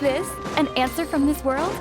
this? An answer from this world?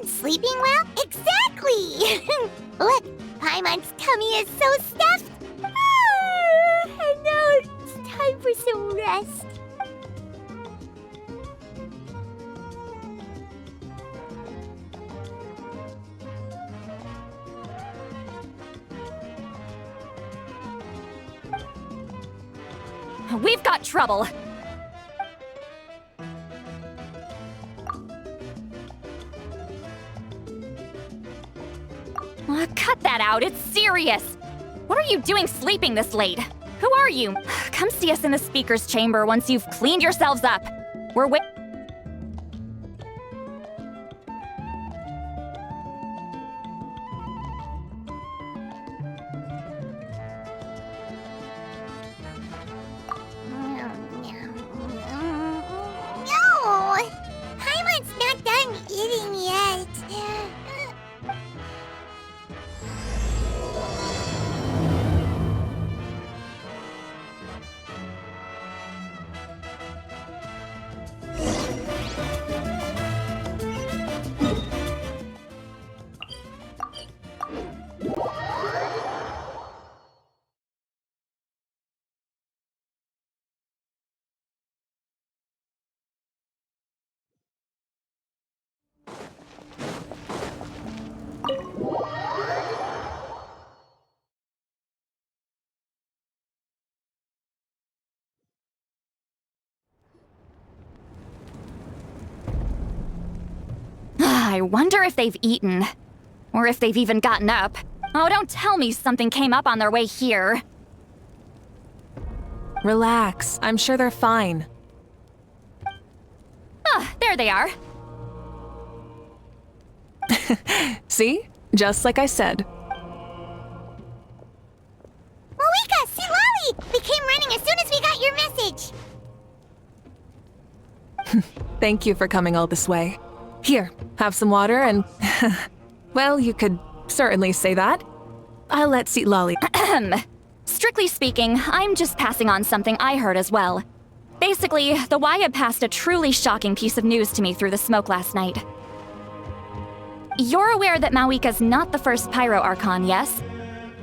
Sleeping well? Exactly! Look, Paimon's tummy is so stuffed! And now it's time for some rest. We've got trouble! Cut that out, it's serious! What are you doing sleeping this late? Who are you? Come see us in the speaker's chamber once you've cleaned yourselves up. We're No! Paimon's not done eating yet. I wonder if they've eaten. Or if they've even gotten up. Oh, don't tell me something came up on their way here. Relax, I'm sure they're fine. Ah, there they are. See? Just like I said. Mavuika, see Lolly! We came running as soon as we got your message. Thank you for coming all this way. Here, have some water and... well, you could certainly say that. I'll let Lolly. Strictly speaking, I'm just passing on something I heard as well. Basically, the Wayab passed a truly shocking piece of news to me through the smoke last night. You're aware that Mavuika's not the first Pyro Archon, yes?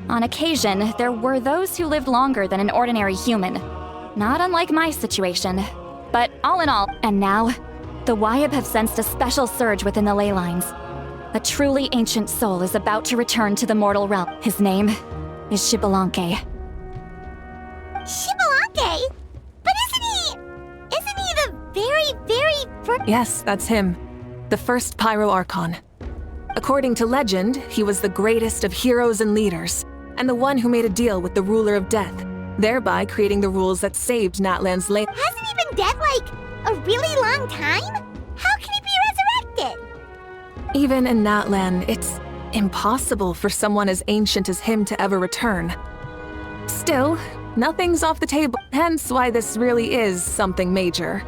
On occasion, there were those who lived longer than an ordinary human. Not unlike my situation. But all in all, and now, the Wayab have sensed a special surge within the ley lines. A truly ancient soul is about to return to the mortal realm. His name is Xbalanque. Xbalanque? But isn't he the very first? Yes, that's him. The first Pyro Archon. According to legend, he was the greatest of heroes and leaders, and the one who made a deal with the ruler of death, thereby creating the rules that saved Natlan's ley. Hasn't he been dead like a really long time? How can he be resurrected? Even in Natlan, it's impossible for someone as ancient as him to ever return. Still, nothing's off the table, hence why this really is something major.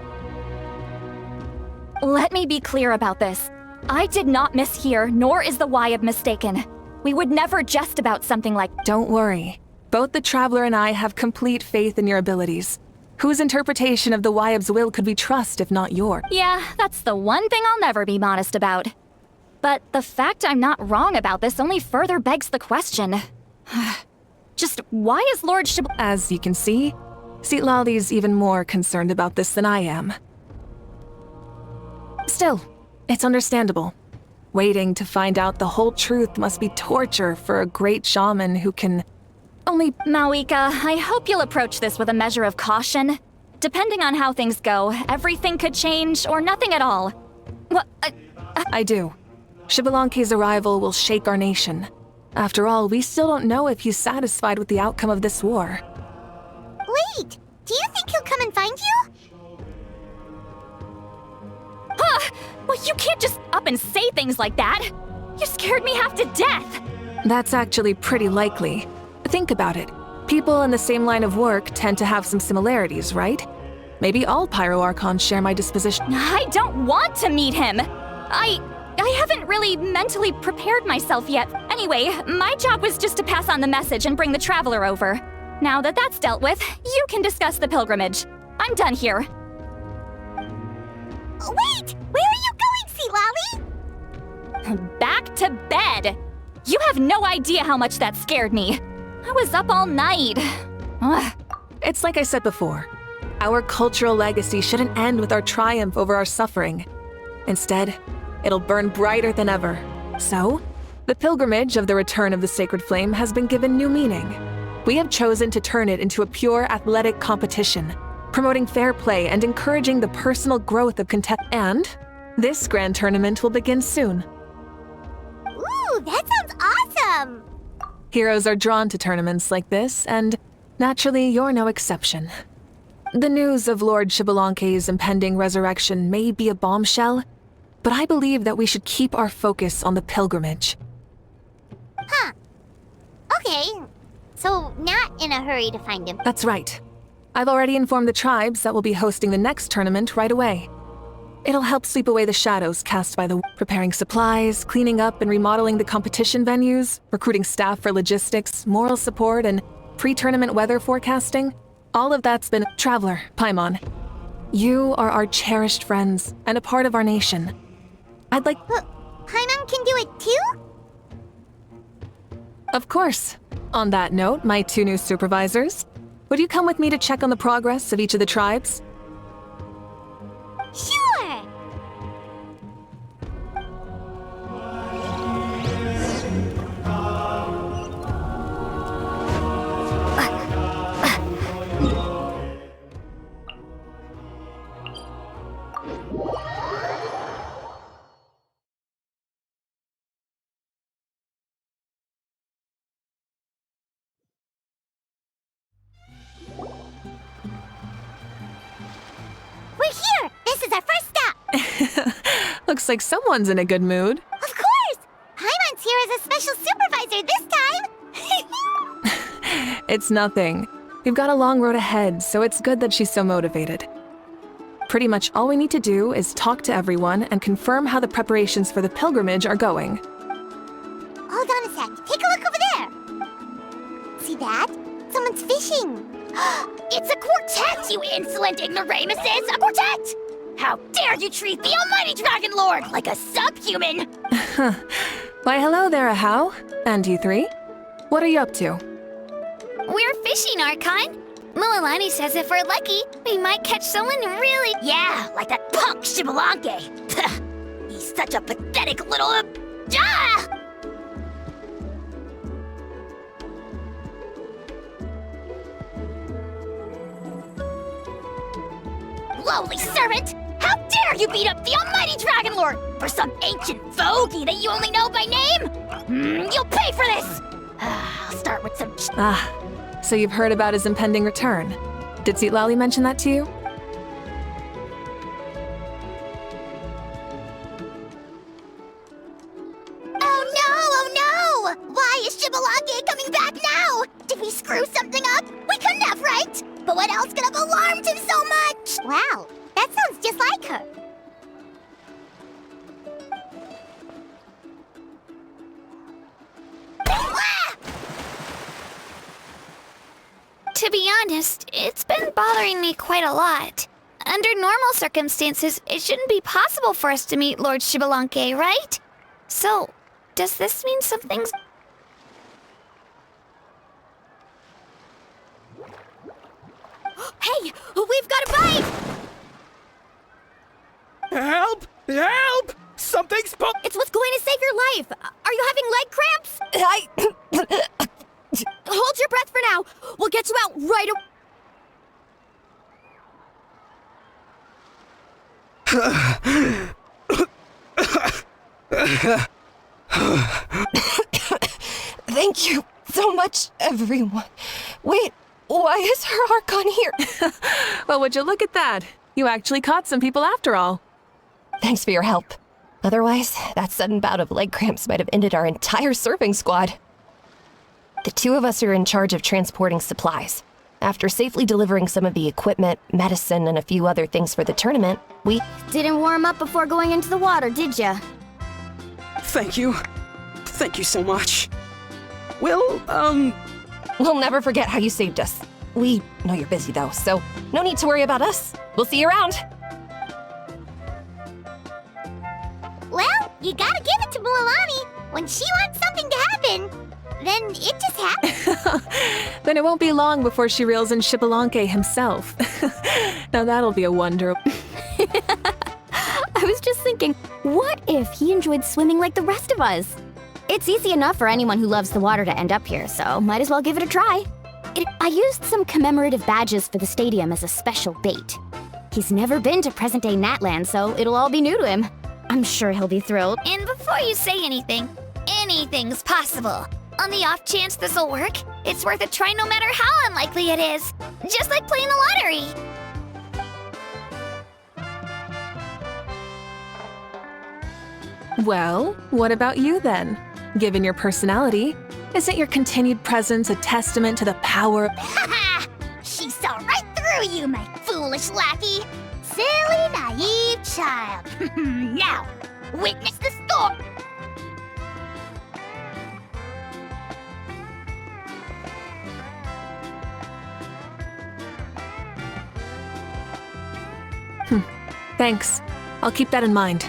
Let me be clear about this. I did not mishear, nor is the Wayab mistaken. We would never jest about something like— Don't worry. Both the Traveler and I have complete faith in your abilities. Whose interpretation of the Wayab's will could we trust if not yours? Yeah, that's the one thing I'll never be modest about. But the fact I'm not wrong about this only further begs the question. Just why is Lord As you can see, Lolly's even more concerned about this than I am. Still, it's understandable. Waiting to find out the whole truth must be torture for a great shaman who can only... Mavuika, I hope you'll approach this with a measure of caution. Depending on how things go, everything could change or nothing at all. What? I do. Xbalanque's arrival will shake our nation. After all, we still don't know if he's satisfied with the outcome of this war. Wait, do you think he'll come and find you? Huh! Well, you can't just up and say things like that. You scared me half to death. That's actually pretty likely. Think about it. People in the same line of work tend to have some similarities, right? Maybe all Pyro Archons share my disposition. I don't want to meet him. I haven't really mentally prepared myself yet. Anyway, my job was just to pass on the message and bring the Traveler over. Now that that's dealt with, you can discuss the pilgrimage. I'm done here. Wait! Where are you going, Sea Lolly? Back to bed! You have no idea how much that scared me. I was up all night. Ugh. It's like I said before. Our cultural legacy shouldn't end with our triumph over our suffering. Instead, it'll burn brighter than ever. So, the pilgrimage of the return of the Sacred Flame has been given new meaning. We have chosen to turn it into a pure athletic competition, promoting fair play and encouraging the personal growth of contest. And this grand tournament will begin soon. Ooh, that sounds awesome! Heroes are drawn to tournaments like this, and naturally, you're no exception. The news of Lord Xbalanque's impending resurrection may be a bombshell, but I believe that we should keep our focus on the pilgrimage. Huh. Okay. So, not in a hurry to find him. That's right. I've already informed the tribes that we'll be hosting the next tournament right away. It'll help sweep away the shadows cast by the preparing supplies, cleaning up and remodeling the competition venues, recruiting staff for logistics, moral support, and pre-tournament weather forecasting. All of that's been... Traveler, Paimon. You are our cherished friends and a part of our nation. I'd like... Paimon can do it too? Of course. On that note, my two new supervisors, would you come with me to check on the progress of each of the tribes? Sure! We're here! This is our first stop! Looks like someone's in a good mood. Of course! Paimon's here as a special supervisor this time! It's nothing. We've got a long road ahead, so it's good that she's so motivated. Pretty much all we need to do is talk to everyone and confirm how the preparations for the pilgrimage are going. Hold on a sec. Take a look over there. See that? Someone's fishing. It's a quartet, you insolent ignoramuses! A quartet! How dare you treat the almighty Dragon Lord like a subhuman! Why, hello there, Ahau. And you three? What are you up to? We're fishing, Archon. Mulalani says if we're lucky, we might catch someone really... Yeah, like that punk Xbalanque. He's such a pathetic little... Ah! Lowly servant! How dare you beat up the almighty Dragon Lord for some ancient fogey that you only know by name? You'll pay for this! I'll start with some... So you've heard about his impending return. Did Zitlali mention that to you? Oh no! Why is Xbalanque coming back now? Did we screw something up? We couldn't have, right? But what else could have alarmed him so much? Wow, that sounds just like her. To be honest, it's been bothering me quite a lot. Under normal circumstances, it shouldn't be possible for us to meet Lord Xbalanque, right? So, does this mean something's... Hey, we've got a bite! Help! Help! Something's It's what's going to wife! Are you having leg cramps? Hold your breath for now. We'll get you out right Thank you so much, everyone. Wait, why is her Archon here? Well, would you look at that? You actually caught some people after all. Thanks for your help. Otherwise, that sudden bout of leg cramps might have ended our entire surfing squad. The two of us are in charge of transporting supplies. After safely delivering some of the equipment, medicine, and a few other things for the tournament, we Didn't warm up before going into the water, did ya? Thank you. Thank you so much. Well, We'll never forget how you saved us. We know you're busy though, so no need to worry about us. We'll see you around. Well, you gotta give it to Mualani. When she wants something to happen, then it just happens. Then it won't be long before she reels in Xbalanque himself. Now that'll be a wonder. I was just thinking, what if he enjoyed swimming like the rest of us? It's easy enough for anyone who loves the water to end up here, so might as well give it a try. I used some commemorative badges for the stadium as a special bait. He's never been to present-day Natlan, so it'll all be new to him. I'm sure he'll be thrilled. And before you say anything, anything's possible. On the off chance this'll work, it's worth a try no matter how unlikely it is. Just like playing the lottery. Well, what about you then? Given your personality, isn't your continued presence a testament to the power? Haha! She saw right through you, my foolish lackey. Silly, naive child. Now, witness the storm. Thanks. I'll keep that in mind.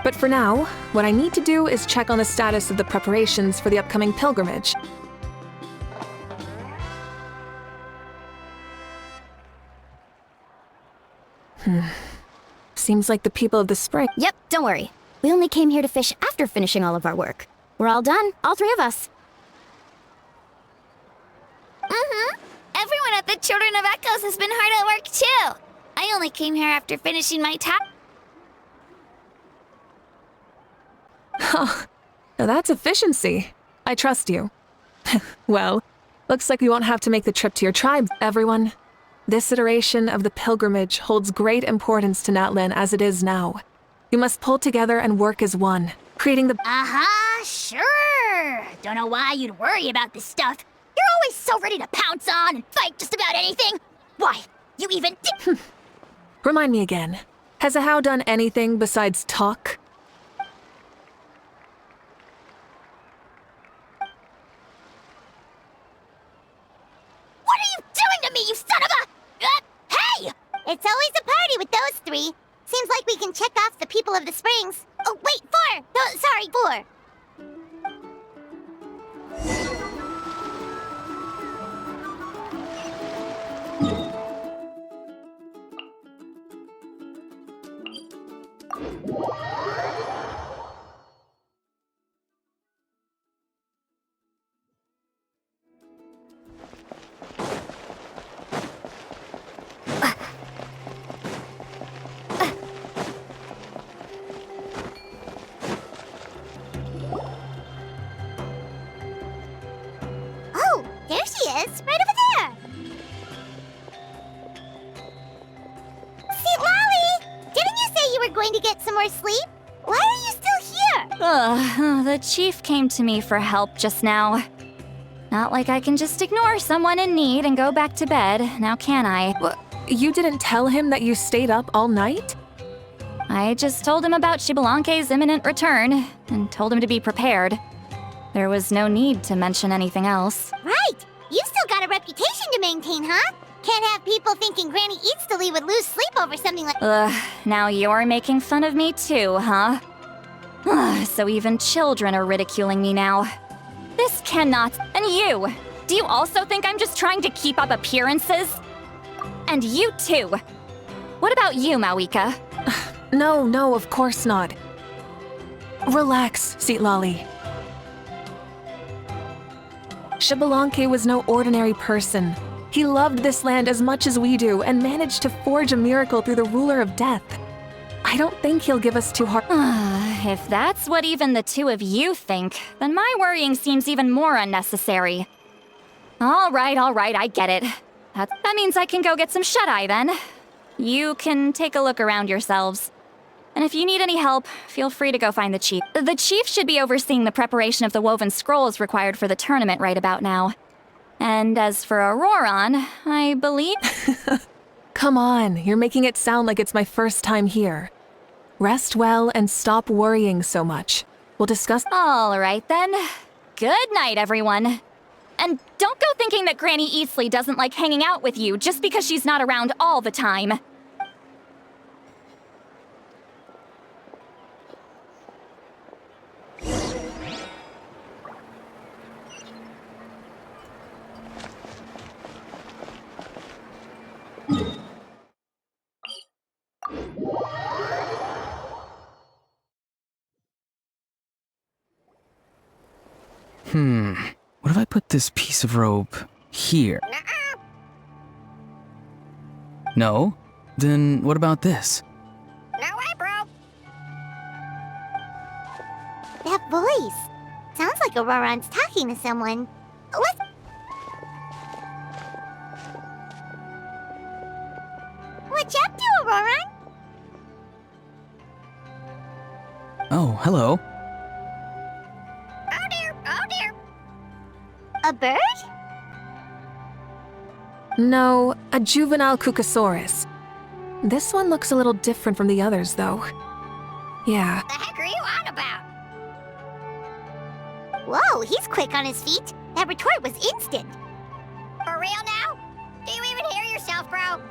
But for now, what I need to do is check on the status of the preparations for the upcoming pilgrimage. Seems like the people of the spring. Yep, don't worry. We only came here to fish after finishing all of our work. We're all done, all three of us. Everyone at the Children of Echoes has been hard at work too. I only came here after finishing my task. Now that's efficiency. I trust you. Well, looks like we won't have to make the trip to your tribe, everyone. This iteration of the pilgrimage holds great importance to Natlan as it is now. You must pull together and work as one, creating the— Uh-huh, sure. Don't know why you'd worry about this stuff. You're always so ready to pounce on and fight just about anything. Why, you even did— Remind me again. Has Ahau done anything besides talk? What are you doing to me, you son of a— hey! It's always a party with those three. Seems like we can check off the people of the springs. Oh, wait, four! Oh, sorry, four. Oh, there she is, right over there. See, Lolly, didn't you say you were going to get some more sleep? Why are you still here? The chief came to me for help just now. Not like I can just ignore someone in need and go back to bed, now can I? You didn't tell him that you stayed up all night? I just told him about Xbalanque's imminent return, and told him to be prepared. There was no need to mention anything else. Right, you still got a reputation to maintain, huh? Can't have people thinking Granny Eatsilly would lose sleep over something like— Now you're making fun of me too, huh? So even children are ridiculing me now. This cannot— And you! Do you also think I'm just trying to keep up appearances? And you too! What about you, Mavuika? No, of course not. Relax, Seat Lolly. Xbalanque was no ordinary person. He loved this land as much as we do and managed to forge a miracle through the ruler of death. I don't think he'll give us too hard. If that's what even the two of you think, then my worrying seems even more unnecessary. All right, I get it. That means I can go get some shut-eye then. You can take a look around yourselves. And if you need any help, feel free to go find the chief. The chief should be overseeing the preparation of the woven scrolls required for the tournament right about now. And as for Auroron, I believe... Come on, you're making it sound like it's my first time here. Rest well and stop worrying so much. We'll discuss... All right then. Good night, everyone. And don't go thinking that Granny Eastley doesn't like hanging out with you just because she's not around all the time. What if I put this piece of rope here? No? Then what about this? No way, bro. That voice. Sounds like Auroron's talking to someone. What? What you up to, Auroron? Oh, hello. Oh dear, oh dear. A bird? No, a juvenile Cucosaurus. This one looks a little different from the others, though. Yeah. The heck are you on about? Whoa, he's quick on his feet. That retort was instant. For real now? Do you even hear yourself, bro?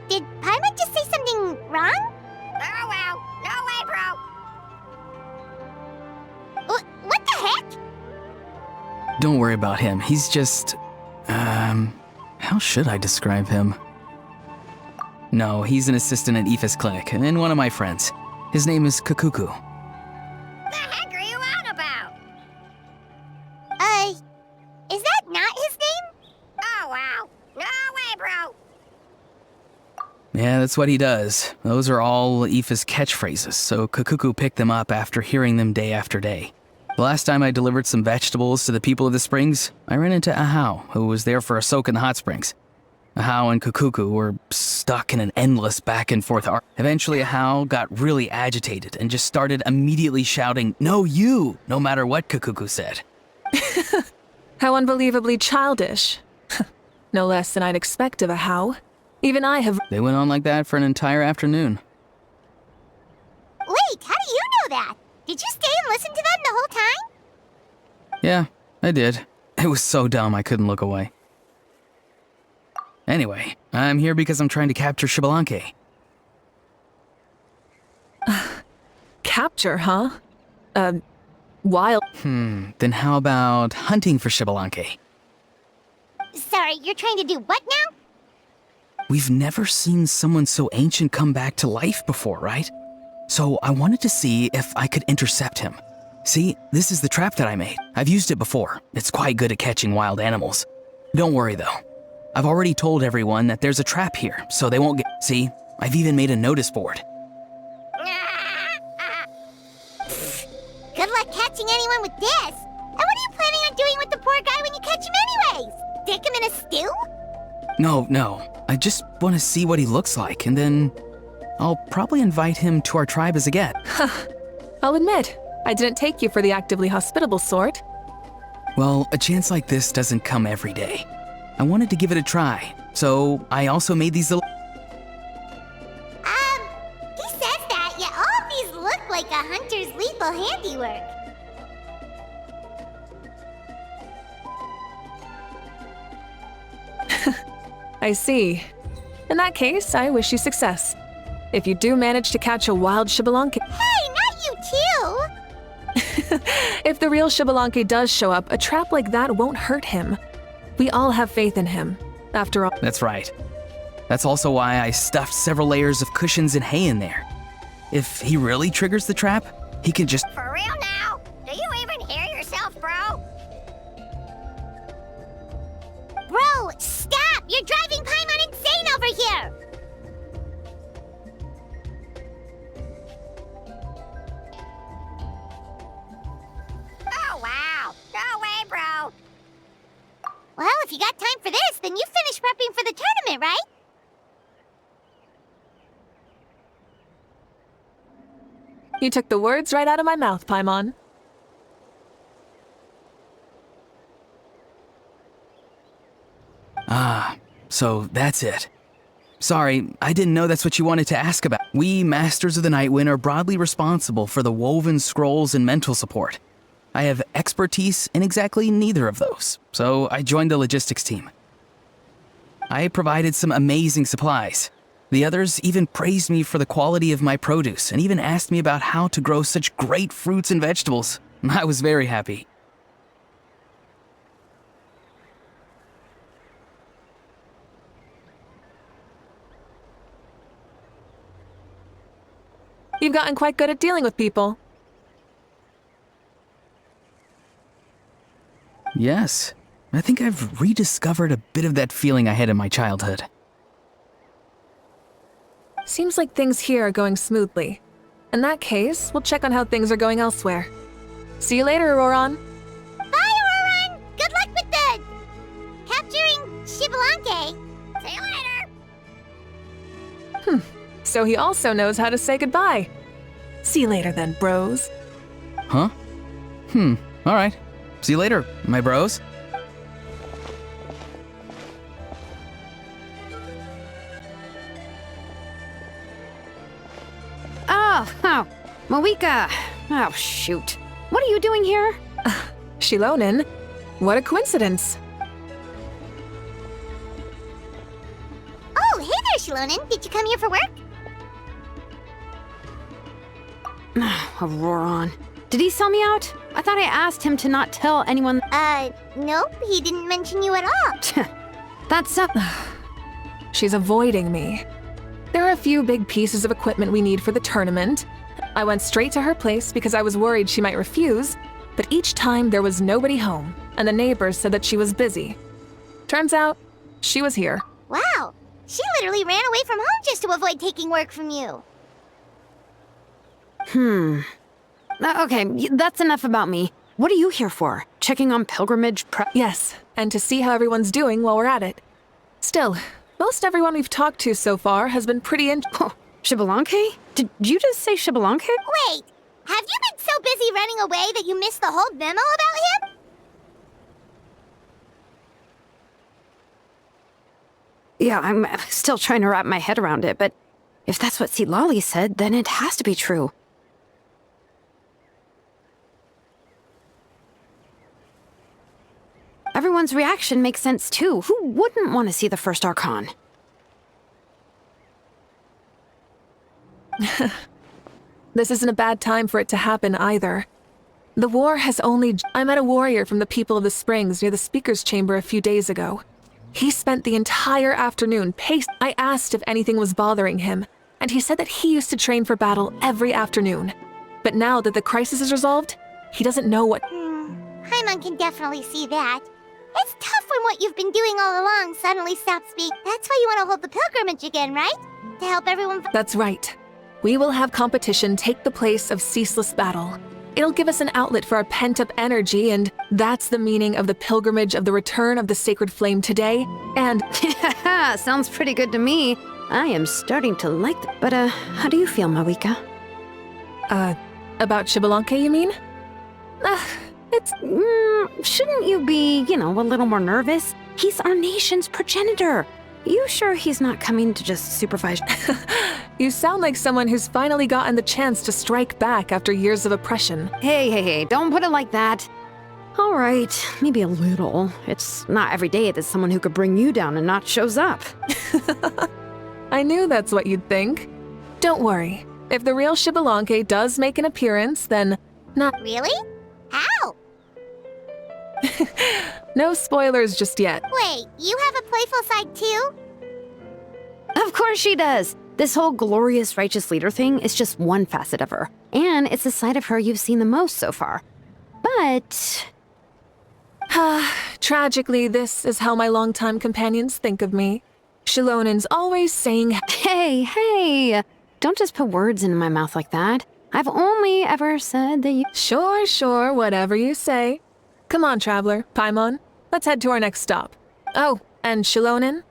Did Paimon just say something wrong? Oh well, no way, bro. What the heck? Don't worry about him. He's just... how should I describe him? No, he's an assistant at Aoife's clinic, and one of my friends. His name is Kakuku. The heck are you on about? Is that not his name? Oh wow, no way, bro. Yeah, that's what he does. Those are all Aoife's catchphrases, so Kakuku picked them up after hearing them day after day. The last time I delivered some vegetables to the people of the springs, I ran into Ahau, who was there for a soak in the hot springs. Ahau and Kakuku were stuck in an endless back-and-forth argument. Eventually, Ahau got really agitated and just started immediately shouting, "No, you!" no matter what Kakuku said. How unbelievably childish. No less than I'd expect of a How. Even I have... They went on like that for an entire afternoon. Wait, how do you know that? Did you stay and listen to them the whole time? Yeah, I did. It was so dumb I couldn't look away. Anyway, I'm here because I'm trying to capture Xbalanque. Capture, huh? Wild... Then how about hunting for Xbalanque? Sorry, you're trying to do what now? We've never seen someone so ancient come back to life before, right? So I wanted to see if I could intercept him. See, this is the trap that I made. I've used it before. It's quite good at catching wild animals. Don't worry though. I've already told everyone that there's a trap here, so they won't get... See, I've even made a notice board. Good luck catching anyone with this. And what are you planning on doing with the poor guy when you catch him anyways? Stick him in a stew? No. I just want to see what he looks like, and then I'll probably invite him to our tribe as a guest. I'll admit, I didn't take you for the actively hospitable sort. Well, a chance like this doesn't come every day. I wanted to give it a try, so I also made these little... He says that, yet all of these look like a hunter's lethal handiwork. I see. In that case, I wish you success. If you do manage to catch a wild Xbalanque... Hey, not you too! If the real Xbalanque does show up, a trap like that won't hurt him. We all have faith in him, after all. That's right. That's also why I stuffed several layers of cushions and hay in there. if he really triggers the trap, he can just... For real now? Do you even hear yourself, bro? Bro, stop! You're driving Paimon insane over here! Oh, wow. No way, bro. Well, if you got time for this, then you finished prepping for the tournament, right? You took the words right out of my mouth, Paimon. Ah, so that's it. Sorry, I didn't know that's what you wanted to ask about. We Masters of the Nightwind are broadly responsible for the woven scrolls and mental support. I have expertise in exactly neither of those, so I joined the logistics team. I provided some amazing supplies. The others even praised me for the quality of my produce and even asked me about how to grow such great fruits and vegetables. I was very happy. You've gotten quite good at dealing with people. Yes, I think I've rediscovered a bit of that feeling I had in my childhood. Seems like things here are going smoothly. In that case, we'll check on how things are going elsewhere. See you later, Auroron. Bye, Auroron! Good luck with the... capturing Xbalanque. See you later! So he also knows how to say goodbye. See you later then, bros. Huh? Alright. See you later, my bros. Oh, Mavuika. Oh, shoot. What are you doing here? Shilonin? What a coincidence. Oh, hey there, Shilonin. Did you come here for work? Auroron. Did he sell me out? I thought I asked him to not tell anyone. Nope. He didn't mention you at all. That's up. She's avoiding me. There are a few big pieces of equipment we need for the tournament. I went straight to her place because I was worried she might refuse, but each time there was nobody home, and the neighbors said that she was busy. Turns out, she was here. Wow. She literally ran away from home just to avoid taking work from you. Okay, that's enough about me. What are you here for? Checking on pilgrimage prep? Yes, and to see how everyone's doing while we're at it. Still, most everyone we've talked to so far has been pretty Xbalanque? Did you just say Xbalanque? Wait, have you been so busy running away that you missed the whole memo about him? Yeah, I'm still trying to wrap my head around it, but if that's what Lolly said, then it has to be true. Everyone's reaction makes sense too. Who wouldn't want to see the first Archon? This isn't a bad time for it to happen either. The war has only... I met a warrior from the People of the Springs near the Speaker's Chamber a few days ago. He spent the entire afternoon pacing. I asked if anything was bothering him, and he said that he used to train for battle every afternoon. But now that the crisis is resolved, he doesn't know what... Paimon can definitely see that. It's tough when what you've been doing all along suddenly stops being... That's why you want to hold the pilgrimage again, right? To help everyone... That's right. We will have competition take the place of ceaseless battle. It'll give us an outlet for our pent-up energy, and that's the meaning of the pilgrimage of the return of the sacred flame today, and... Sounds pretty good to me. I am starting to like that. But, how do you feel, Mavuika? About Xbalanque, you mean? It's... shouldn't you be, a little more nervous? He's our nation's progenitor. You sure he's not coming to just supervise? You sound like someone who's finally gotten the chance to strike back after years of oppression. Hey, don't put it like that. All right, maybe a little. It's not every day that someone who could bring you down and not shows up. I knew that's what you'd think. Don't worry. If the real Xbalanque does make an appearance, then not... Really? How? No spoilers just yet. Wait, you have a playful side too? Of course she does. This whole glorious righteous leader thing is just one facet of her, and it's the side of her you've seen the most so far. But... Tragically, this is how my longtime companions think of me. Shilonen's always saying, Hey, don't just put words into my mouth like that. I've only ever said that you... Sure, whatever you say. Come on, Traveler, Paimon, let's head to our next stop. Oh, and Shilonen,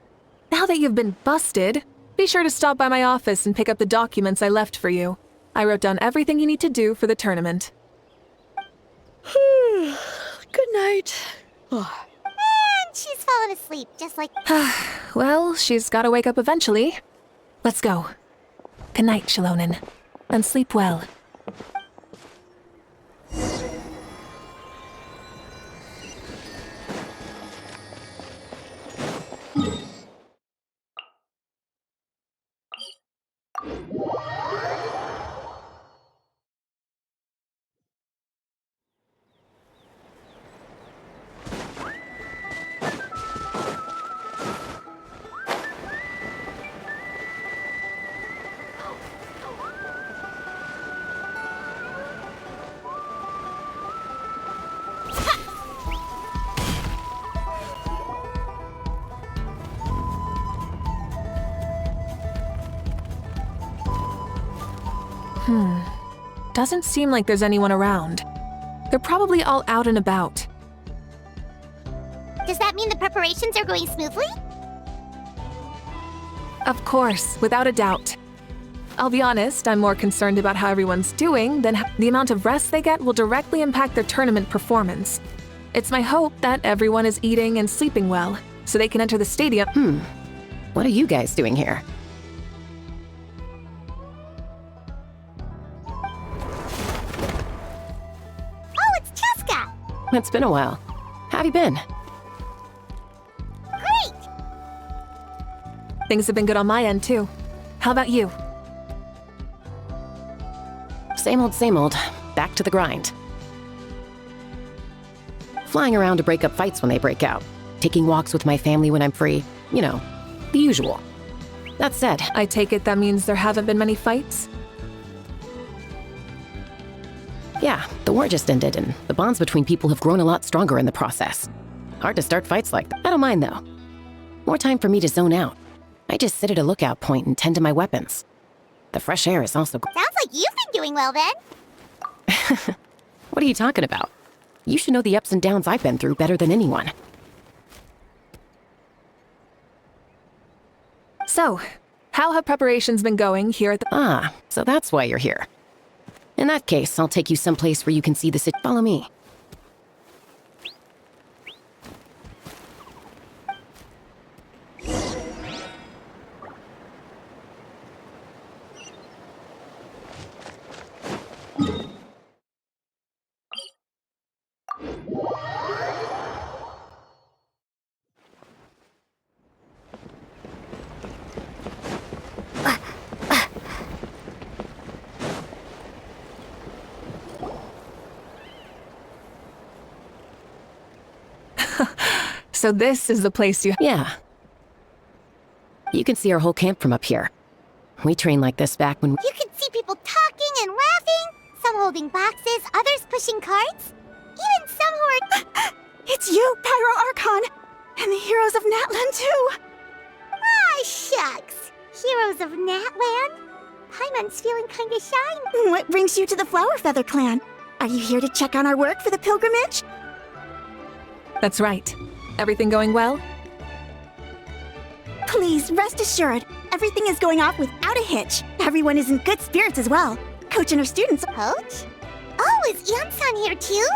now that you've been busted, be sure to stop by my office and pick up the documents I left for you. I wrote down everything you need to do for the tournament. Good night. And she's fallen asleep, just like... Well, she's gotta wake up eventually. Let's go. Good night, Shilonen, and sleep well. Doesn't seem like there's anyone around. They're probably all out and about. Does that mean the preparations are going smoothly? Of course, without a doubt. I'll be honest, I'm more concerned about how everyone's doing than the amount of rest they get will directly impact their tournament performance. It's my hope that everyone is eating and sleeping well, so they can enter the stadium. What are you guys doing here? Oh, it's Cheska! It's been a while. How have you been? Great! Things have been good on my end, too. How about you? Same old. Back to the grind. Flying around to break up fights when they break out. Taking walks with my family when I'm free. You know, the usual. That said, I take it that means there haven't been many fights? yeah, the war just ended and the bonds between people have grown a lot stronger in the process. Hard to start fights like that. I don't mind though. More time for me to zone out. I just sit at a lookout point and tend to my weapons. The fresh air is also... Sounds like you've been doing well then. What are you talking about? You should know the ups and downs I've been through better than anyone. So, how have preparations been going here at the... Ah, so that's why you're here. In that case, I'll take you someplace where you can see the city. Follow me. So this is the place you... Yeah. You can see our whole camp from up here. We trained like this back when... You can see people talking and laughing, some holding boxes, others pushing carts, even some who are... It's you, Pyro Archon! And the heroes of Natlan, too! Ah, shucks. Heroes of Natlan? Paimon's feeling kinda shy. What brings you to the Flower Feather Clan? Are you here to check on our work for the pilgrimage? That's right. Everything going well? Please, rest assured, everything is going off without a hitch. Everyone is in good spirits as well. Coach and her students... Coach? Oh, is Eon-san here too?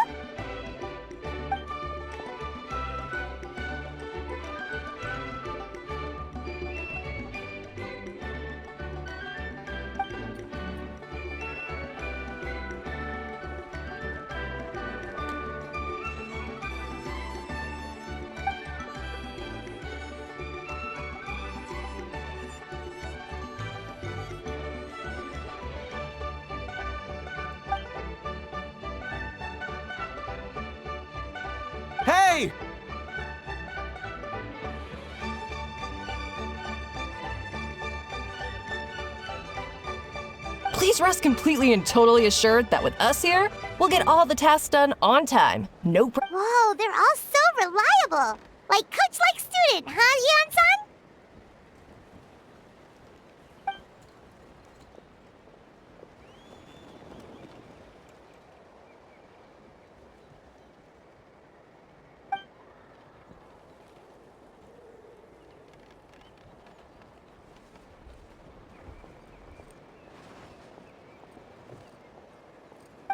Just rest completely and totally assured that with us here, we'll get all the tasks done on time. No problem. Whoa, they're all so reliable. Like coach like student, huh, Yeon-san?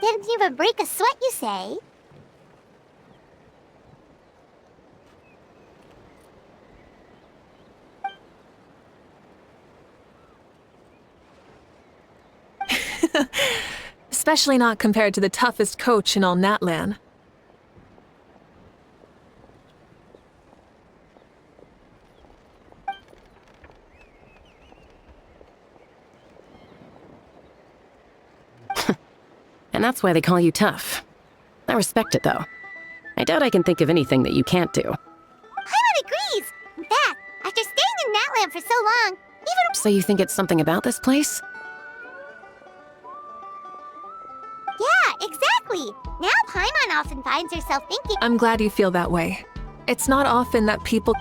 Didn't even break a sweat, you say? Especially not compared to the toughest coach in all Natlan. And that's why they call you tough. I respect it, though. I doubt I can think of anything that you can't do. Paimon agrees! In fact, after staying in Natlan for so long, even... So you think it's something about this place? Yeah, exactly! Now Paimon often finds herself thinking... I'm glad you feel that way. It's not often that people...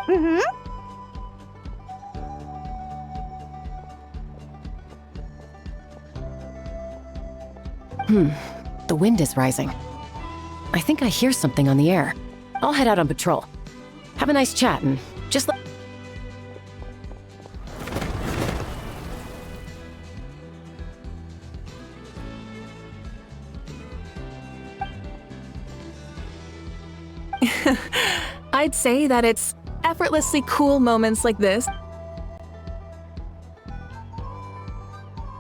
Mm-hmm. The wind is rising. I think I hear something on the air. I'll head out on patrol. Have a nice chat and just let... I'd say that it's effortlessly cool moments like this.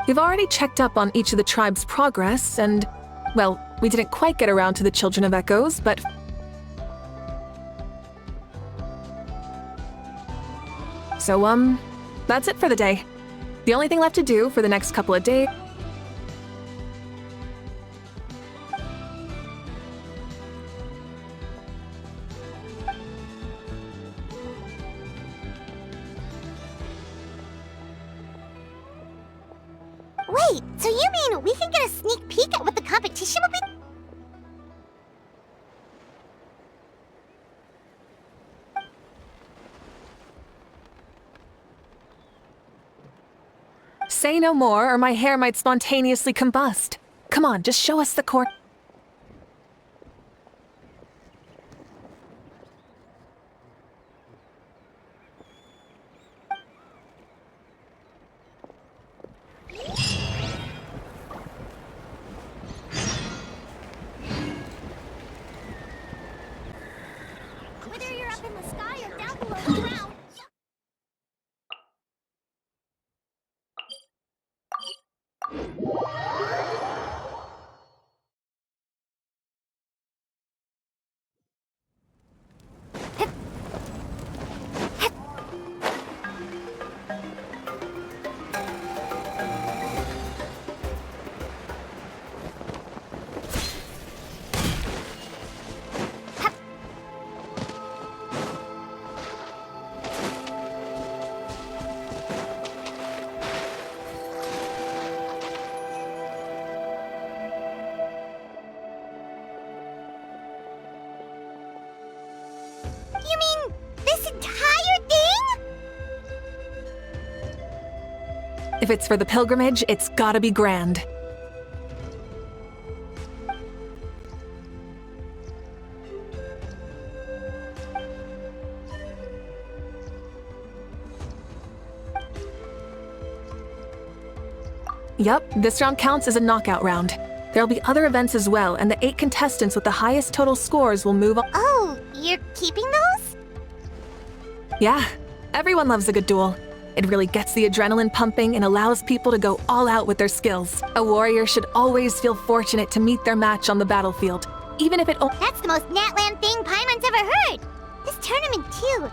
We've already checked up on each of the tribe's progress, and, well, we didn't quite get around to the Children of Echoes, but... So, that's it for the day. The only thing left to do for the next couple of days... Wait, so you mean we can get a sneak peek at what the competition will be? Say no more, or my hair might spontaneously combust. Come on, just show us the court. Whether you're up in the sky or down below the ground. You mean this entire thing? If it's for the pilgrimage, it's gotta be grand. Yup, this round counts as a knockout round. There'll be other events as well, and the 8 contestants with the highest total scores will move on. Oh, you're keeping those? Yeah, everyone loves a good duel. It really gets the adrenaline pumping and allows people to go all out with their skills. A warrior should always feel fortunate to meet their match on the battlefield, even if it only... That's the most Natlan thing Paimon's ever heard! This tournament, too.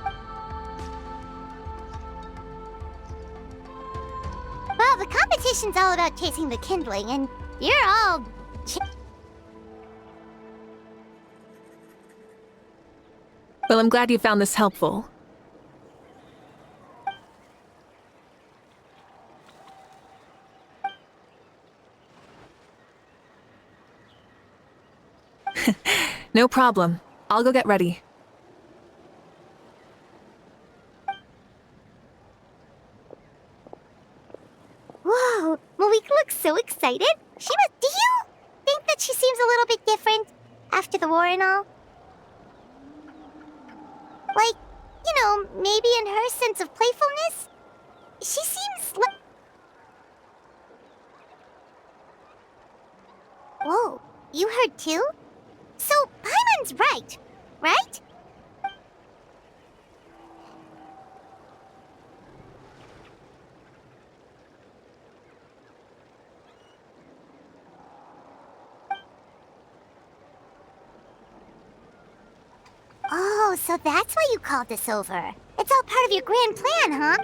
Well, the competition's all about chasing the kindling, and you're all... Well, I'm glad you found this helpful. No problem. I'll go get ready. Whoa, Mavuika looks so excited. Do you think that she seems a little bit different after the war and all? Like, maybe in her sense of playfulness? She seems like... Whoa, you heard too? So, Paimon's right? Oh, so that's why you called this over. It's all part of your grand plan, huh?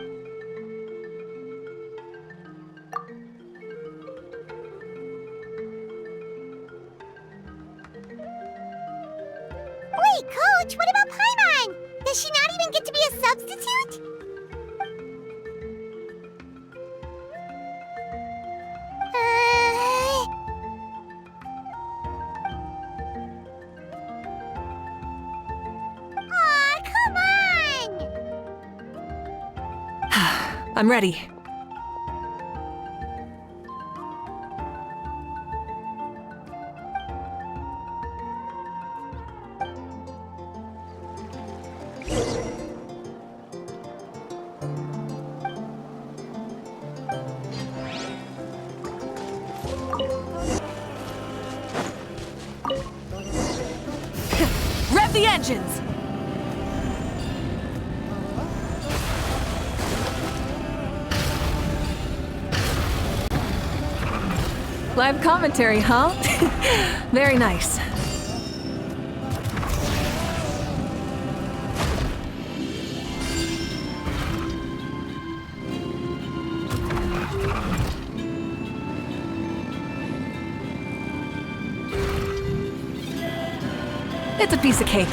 Wait, Coach, what about Paimon? Does she not even get to be a substitute? Aw, come on! I'm ready. Rev the engines! Live commentary, huh? Very nice. It's a piece of cake.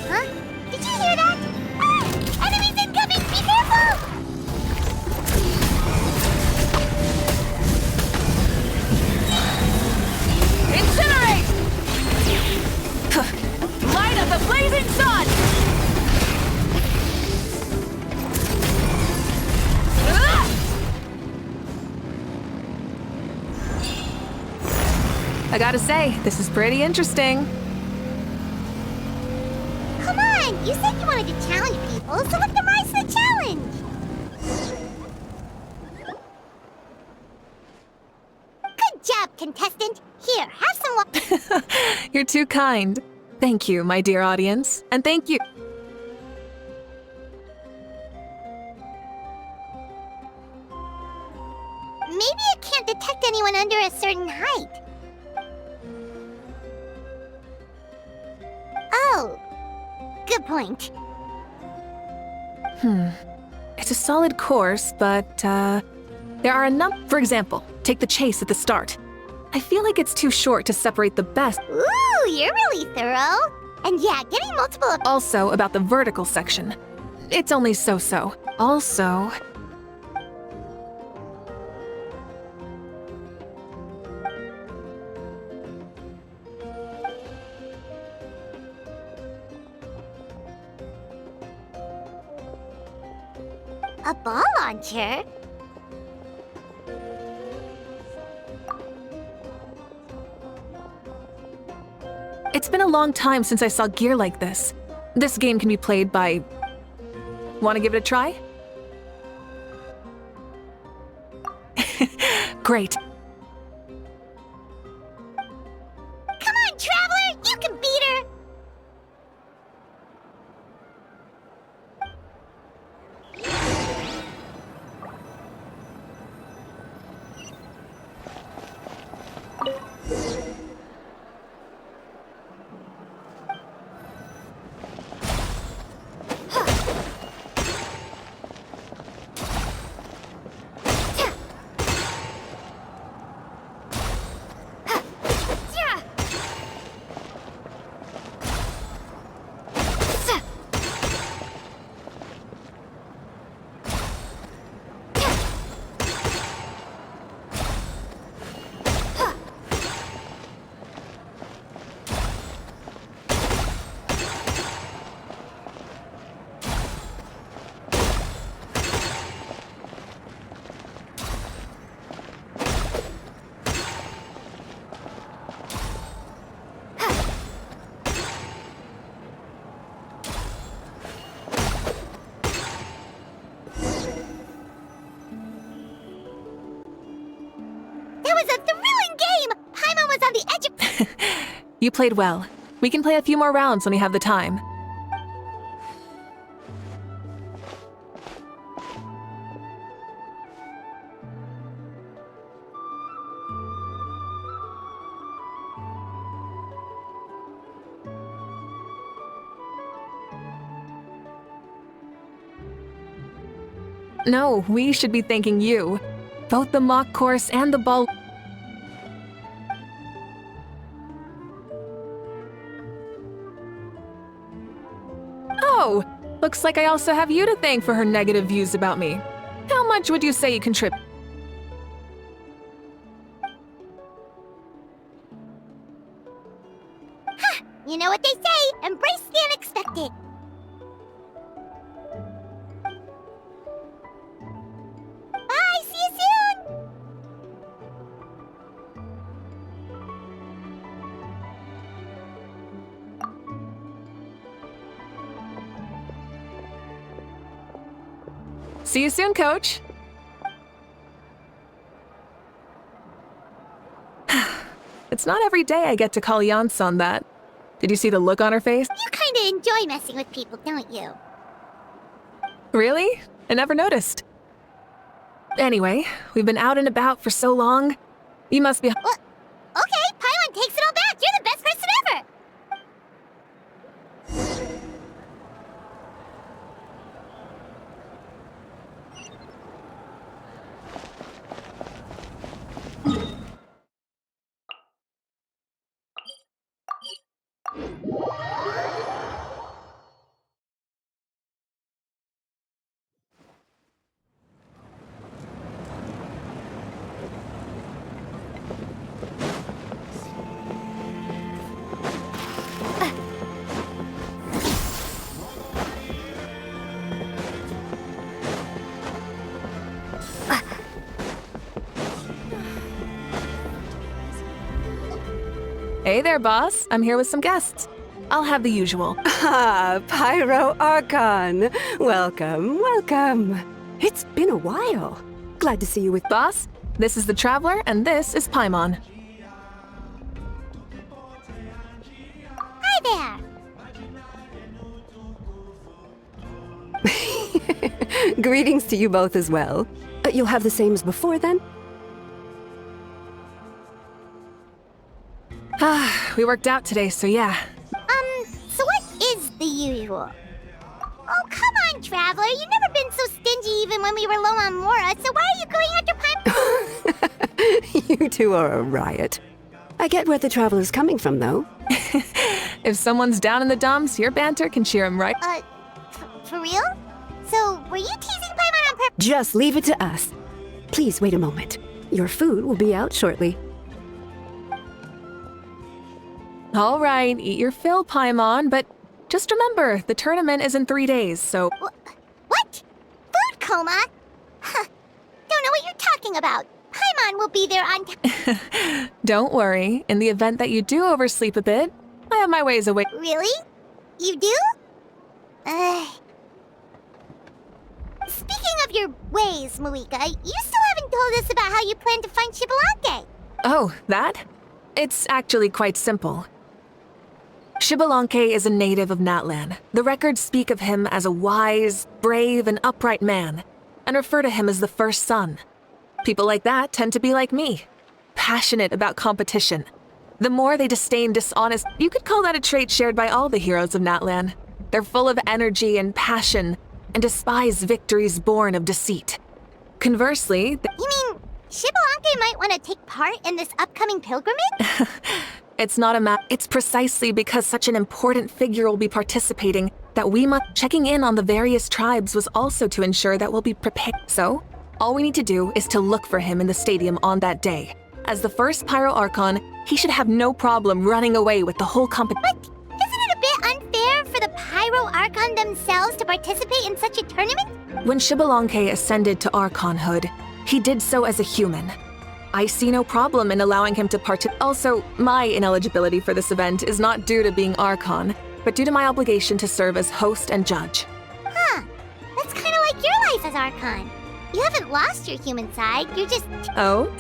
Huh? Did you hear that? Ah! Enemies incoming! Be careful! Incinerate! Light up the blazing sun! I gotta say, this is pretty interesting. Come on! You said you wanted to challenge people, so let them rise to the challenge! Good job, contestant! Here, have some water. You're too kind. Thank you, my dear audience. And thank you. Maybe it can't detect anyone under a certain height. Oh, good point. It's a solid course, but, there are enough. For example, take the chase at the start. I feel like it's too short to separate the best. Ooh, you're really thorough. And yeah, getting multiple... Also, about the vertical section. It's only so-so. Also... A ball launcher? It's been a long time since I saw gear like this. This game can be played by... Want to give it a try? Great. Come on, Traveler! You can beat her! was a thrilling game! Paimon was on the edge of... You played well. We can play a few more rounds when we have the time. No, we should be thanking you. Both the mock course and the ball. Oh, looks like I also have you to thank for her negative views about me. How much would you say you contribute? You know what they say, embrace the unexpected. Bye, see you soon! See you soon, Coach. It's not every day I get to call Yansan that. Did you see the look on her face? You kinda enjoy messing with people, don't you? Really? I never noticed. Anyway, we've been out and about for so long. You must be... Well, okay, Paimon takes it all back. You're the best person ever! Hey there, boss. I'm here with some guests. I'll have the usual. Ah, Pyro Archon. Welcome, welcome. It's been a while. Glad to see you with... Boss, this is the Traveler, and this is Paimon. Hi there! Greetings to you both as well. You'll have the same as before, then? We worked out today, so yeah. So what is the usual? Oh, come on, Traveler. You've never been so stingy even when we were low on Mora, so why are you going after Paimon? You two are a riot. I get where the Traveler's coming from, though. If someone's down in the dumps, your banter can cheer him, right? For real? So, were you teasing Paimon on purpose? Just leave it to us. Please wait a moment. Your food will be out shortly. All right, eat your fill, Paimon, but just remember, the tournament is in 3 days, so... What? Food coma? Huh. Don't know what you're talking about. Paimon will be there on time. Don't worry. In the event that you do oversleep a bit, I have my ways away. Really? You do? Speaking of your ways, Mavuika, you still haven't told us about how you plan to find Xbalanque. Oh, that? It's actually quite simple. Xbalanque is a native of Natlan. The records speak of him as a wise, brave, and upright man, and refer to him as the first son. People like that tend to be like me, passionate about competition. The more they disdain dishonest, you could call that a trait shared by all the heroes of Natlan. They're full of energy and passion, and despise victories born of deceit. Conversely, You mean Xbalanque might want to take part in this upcoming pilgrimage? it's not a matter. It's precisely because such an important figure will be participating that we must. Checking in on the various tribes was also to ensure that we'll be prepared. So, all we need to do is to look for him in the stadium on that day. As the first Pyro Archon, he should have no problem running away with the whole competition. But isn't it a bit unfair for the Pyro Archon themselves to participate in such a tournament? When Xbalanque ascended to Archonhood, he did so as a human. I see no problem in allowing him to participate. Also, my ineligibility for this event is not due to being Archon, but due to my obligation to serve as host and judge. Huh. That's kind of like your life as Archon. You haven't lost your human side, you're just... Oh,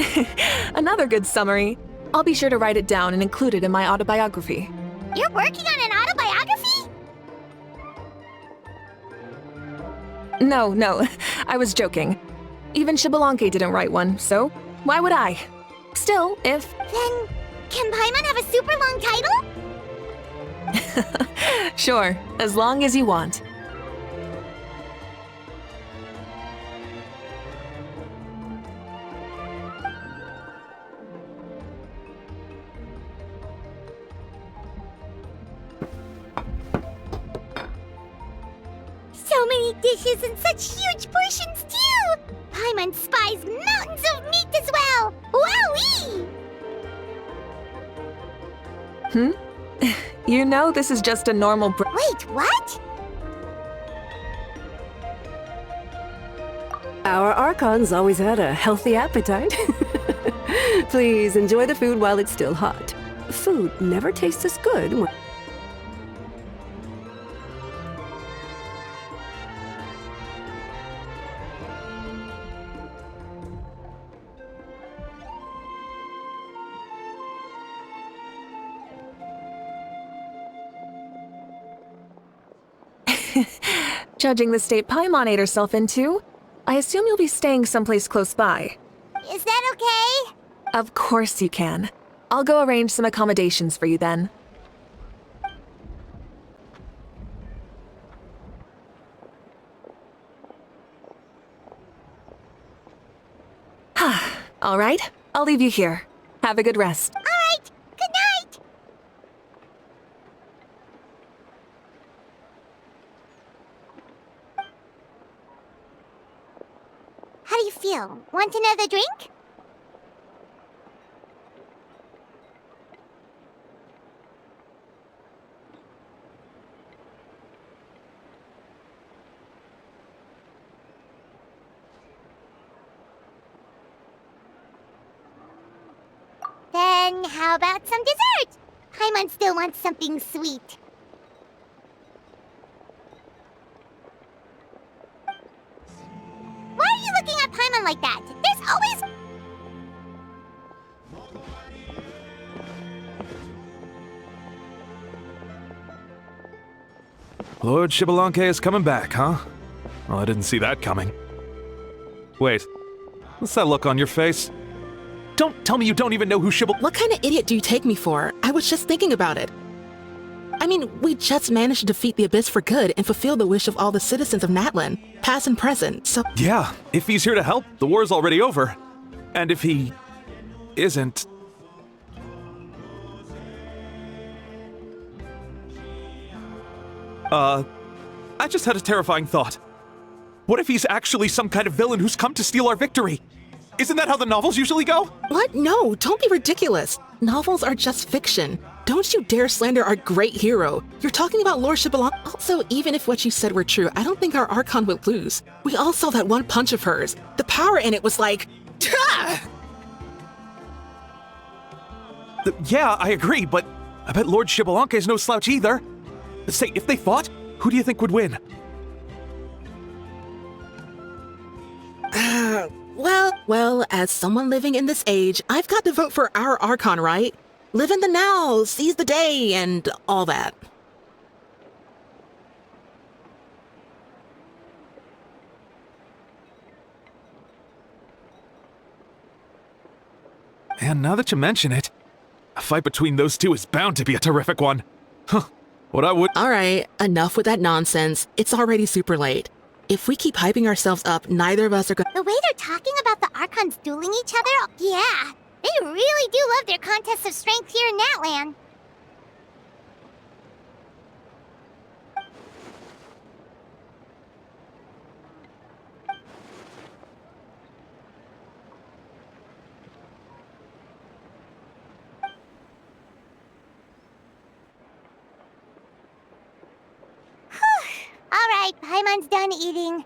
another good summary. I'll be sure to write it down and include it in my autobiography. You're working on an autobiography? No, I was joking. Even Xbalanque didn't write one, so why would I? Still, if... Then, can Paimon have a super long title? Sure, as long as you want. So many dishes and such huge portions, too! Paimon spies mountains of meat as well! Wowee! You know this is just a normal Wait, what? Our Archon's always had a healthy appetite. Please enjoy the food while it's still hot. Food never tastes as good when... Judging the state Paimon ate herself into, I assume you'll be staying someplace close by. Is that okay? Of course you can. I'll go arrange some accommodations for you then. All right, I'll leave you here. Have a good rest. All right, good night! How do you feel? Want another drink? Then how about some dessert? Paimon still wants something sweet. Why are you looking at Paimon like that? There's always... Lord Xbalanque is coming back, huh? Well, I didn't see that coming. Wait, what's that look on your face? Don't tell me you don't even know who Xbalanque... What kind of idiot do you take me for? I was just thinking about it. I mean, we just managed to defeat the Abyss for good and fulfill the wish of all the citizens of Natlan, past and present, so... Yeah, if he's here to help, the war's already over. And if he... isn't... I just had a terrifying thought. What if he's actually some kind of villain who's come to steal our victory? Isn't that how the novels usually go? What? No, don't be ridiculous. Novels are just fiction. Don't you dare slander our great hero. You're talking about Lord Xbalanque. Also, even if what you said were true, I don't think our Archon would lose. We all saw that one punch of hers. The power in it was like... Yeah, I agree, but I bet Lord Xbalanque is no slouch either. Say, if they fought, who do you think would win? Well, as someone living in this age, I've got to vote for our Archon, right? Live in the now, seize the day, and all that. And now that you mention it, a fight between those two is bound to be a terrific one. Huh, what I would— All right, enough with that nonsense. It's already super late. If we keep hyping ourselves up, neither of us are going— The way they're talking about the Archons dueling each other, yeah. They really do love their contests of strength here in Natlan. All right, Paimon's done eating.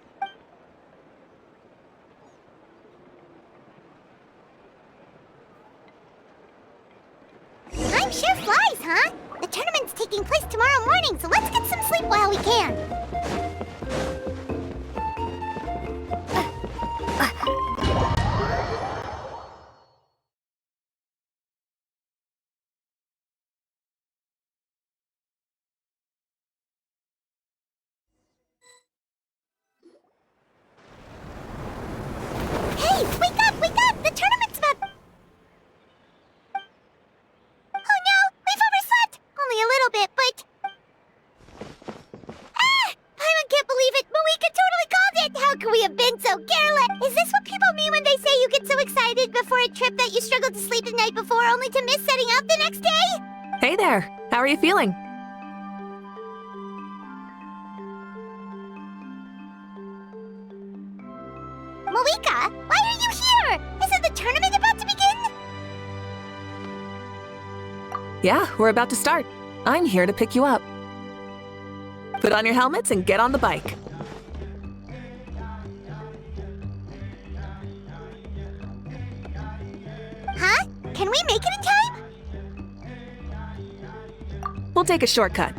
Time sure flies, huh? The tournament's taking place tomorrow morning, so let's get some sleep while we can. We have been so careless! Is this what people mean when they say you get so excited before a trip that you struggle to sleep the night before only to miss setting out the next day? Hey there, how are you feeling? Mavuika, why are you here? Isn't the tournament about to begin? Yeah, we're about to start. I'm here to pick you up. Put on your helmets and get on the bike. Huh? Can we make it in time? We'll take a shortcut.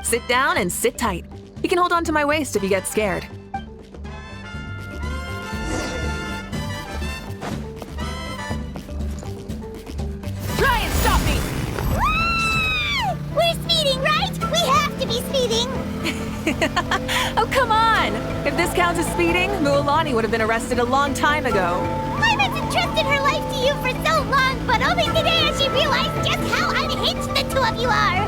Sit down and sit tight. You can hold on to my waist if you get scared. Try and stop me! We're speeding, right? We have to be speeding! Oh, come on! If this counts as speeding, Mualani would have been arrested a long time ago. I've entrusted her life to you for so long, but only today has she realized just how unhinged the two of you are!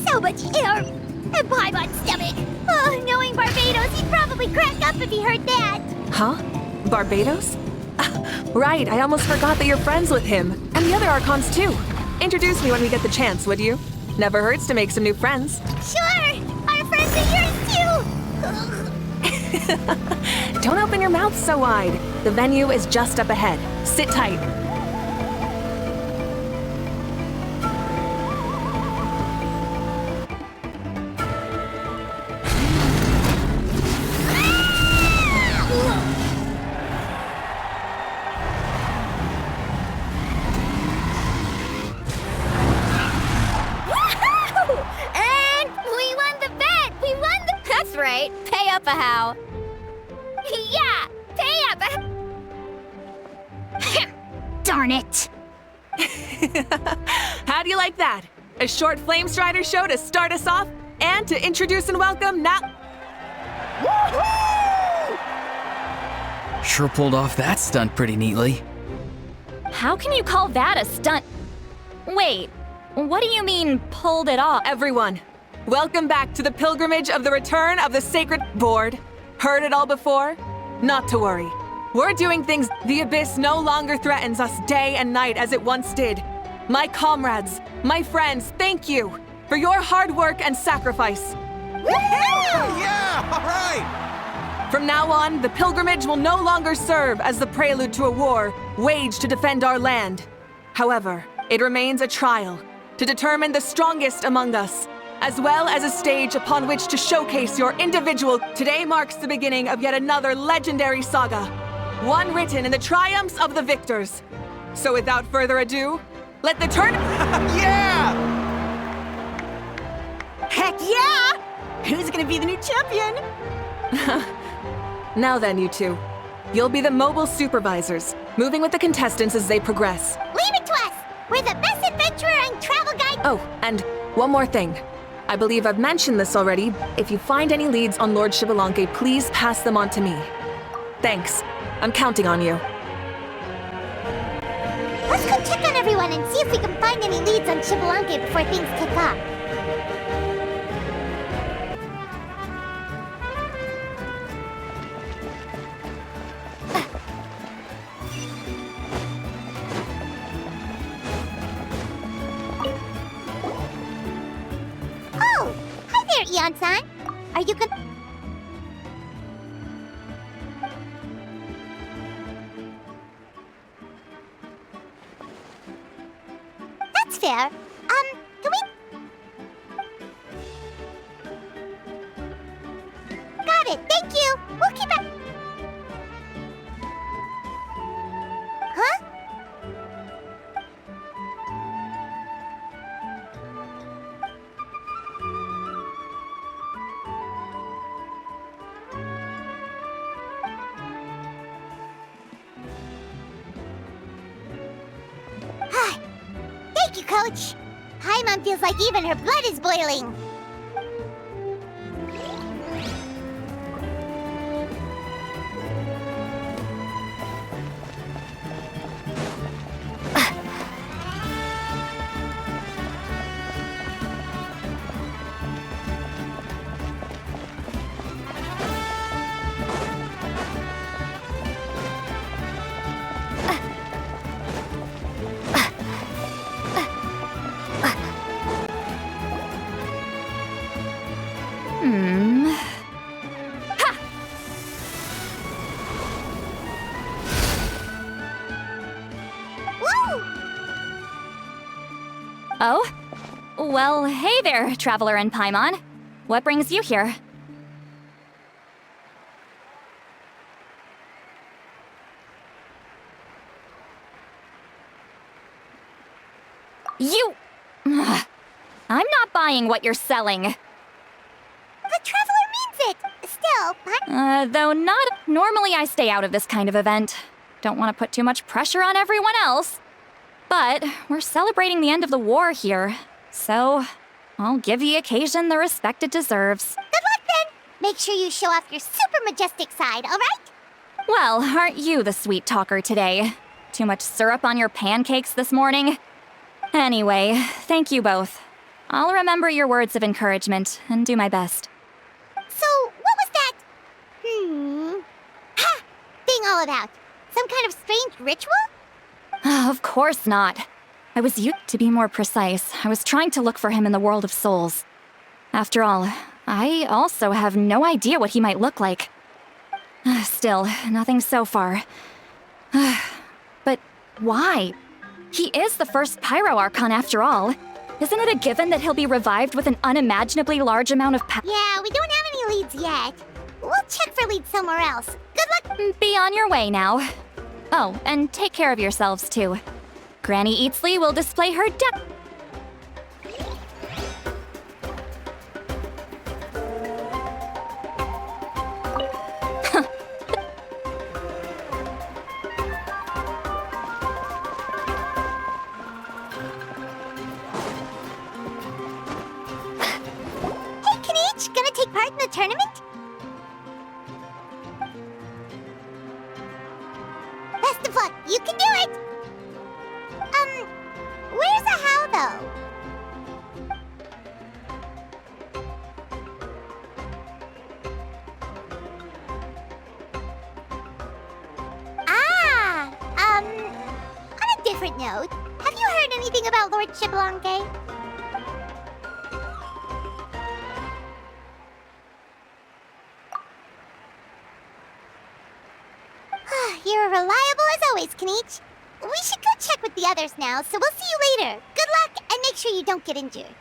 So much air! And Paimon stomach! Oh, knowing Barbados, he'd probably crack up if he heard that! Huh? Barbados? Right, I almost forgot that you're friends with him. And the other Archons, too. Introduce me when we get the chance, would you? Never hurts to make some new friends. Sure! Our friends are yours, too! Don't open your mouth so wide. The venue is just up ahead. Sit tight. Pay up a how. Yeah, pay up a... Darn it! How do you like that? A short Flame Strider show to start us off, and to introduce and welcome Sure pulled off that stunt pretty neatly. How can you call that a stunt? Wait, what do you mean, pulled it off? Everyone, welcome back to the pilgrimage of the return of the sacred board. Heard it all before? Not to worry. We're doing things. The abyss no longer threatens us day and night as it once did. My comrades, my friends, thank you for your hard work and sacrifice. Yeah, all right! From now on, the pilgrimage will no longer serve as the prelude to a war waged to defend our land. However, it remains a trial to determine the strongest among us, as well as a stage upon which to showcase your individual. Today marks the beginning of yet another legendary saga, one written in the triumphs of the victors. So without further ado, let the Yeah! Heck yeah! Who's gonna be the new champion? Now then, you two. You'll be the mobile supervisors, moving with the contestants as they progress. Leave it to us! We're the best adventurer and travel guide. Oh, and one more thing. I believe I've mentioned this already. If you find any leads on Lord Xbalanque, please pass them on to me. Thanks. I'm counting on you. Let's go check on everyone and see if we can find any leads on Xbalanque before things kick off. Oh! Hi there, Eon-san! Are you gonna... That's fair. Can we... Got it, thank you! We'll keep it... Huh? Thank you, Coach! Paimon feels like even her blood is boiling! Oh? Well, hey there, Traveler and Paimon. What brings you here? You... Ugh. I'm not buying what you're selling. The Traveler means it! Still, Though not... Normally I stay out of this kind of event. Don't want to put too much pressure on everyone else. But we're celebrating the end of the war here, so I'll give the occasion the respect it deserves. Good luck then! Make sure you show off your super majestic side, alright? Well, aren't you the sweet talker today? Too much syrup on your pancakes this morning? Anyway, thank you both. I'll remember your words of encouragement and do my best. So, what was that? Ha! Thing all about? Some kind of strange ritual? Of course not. To be more precise, I was trying to look for him in the world of souls. After all, I also have no idea what he might look like. Still, nothing so far. But why? He is the first Pyro Archon after all. Isn't it a given that he'll be revived with an unimaginably large amount of power? Yeah, we don't have any leads yet. We'll check for leads somewhere else. Good luck! Be on your way now. Oh, and take care of yourselves too. Granny Eatsley will display her depth. Hey, Kanichi, gonna take part in the tournament? Best of luck, you can do it! Where's a how, though? On a different note, have you heard anything about Lord Xbalanque? You're reliable as always, Kanichi. We should go check with the others now, so we'll see you later. Good luck, and make sure you don't get injured.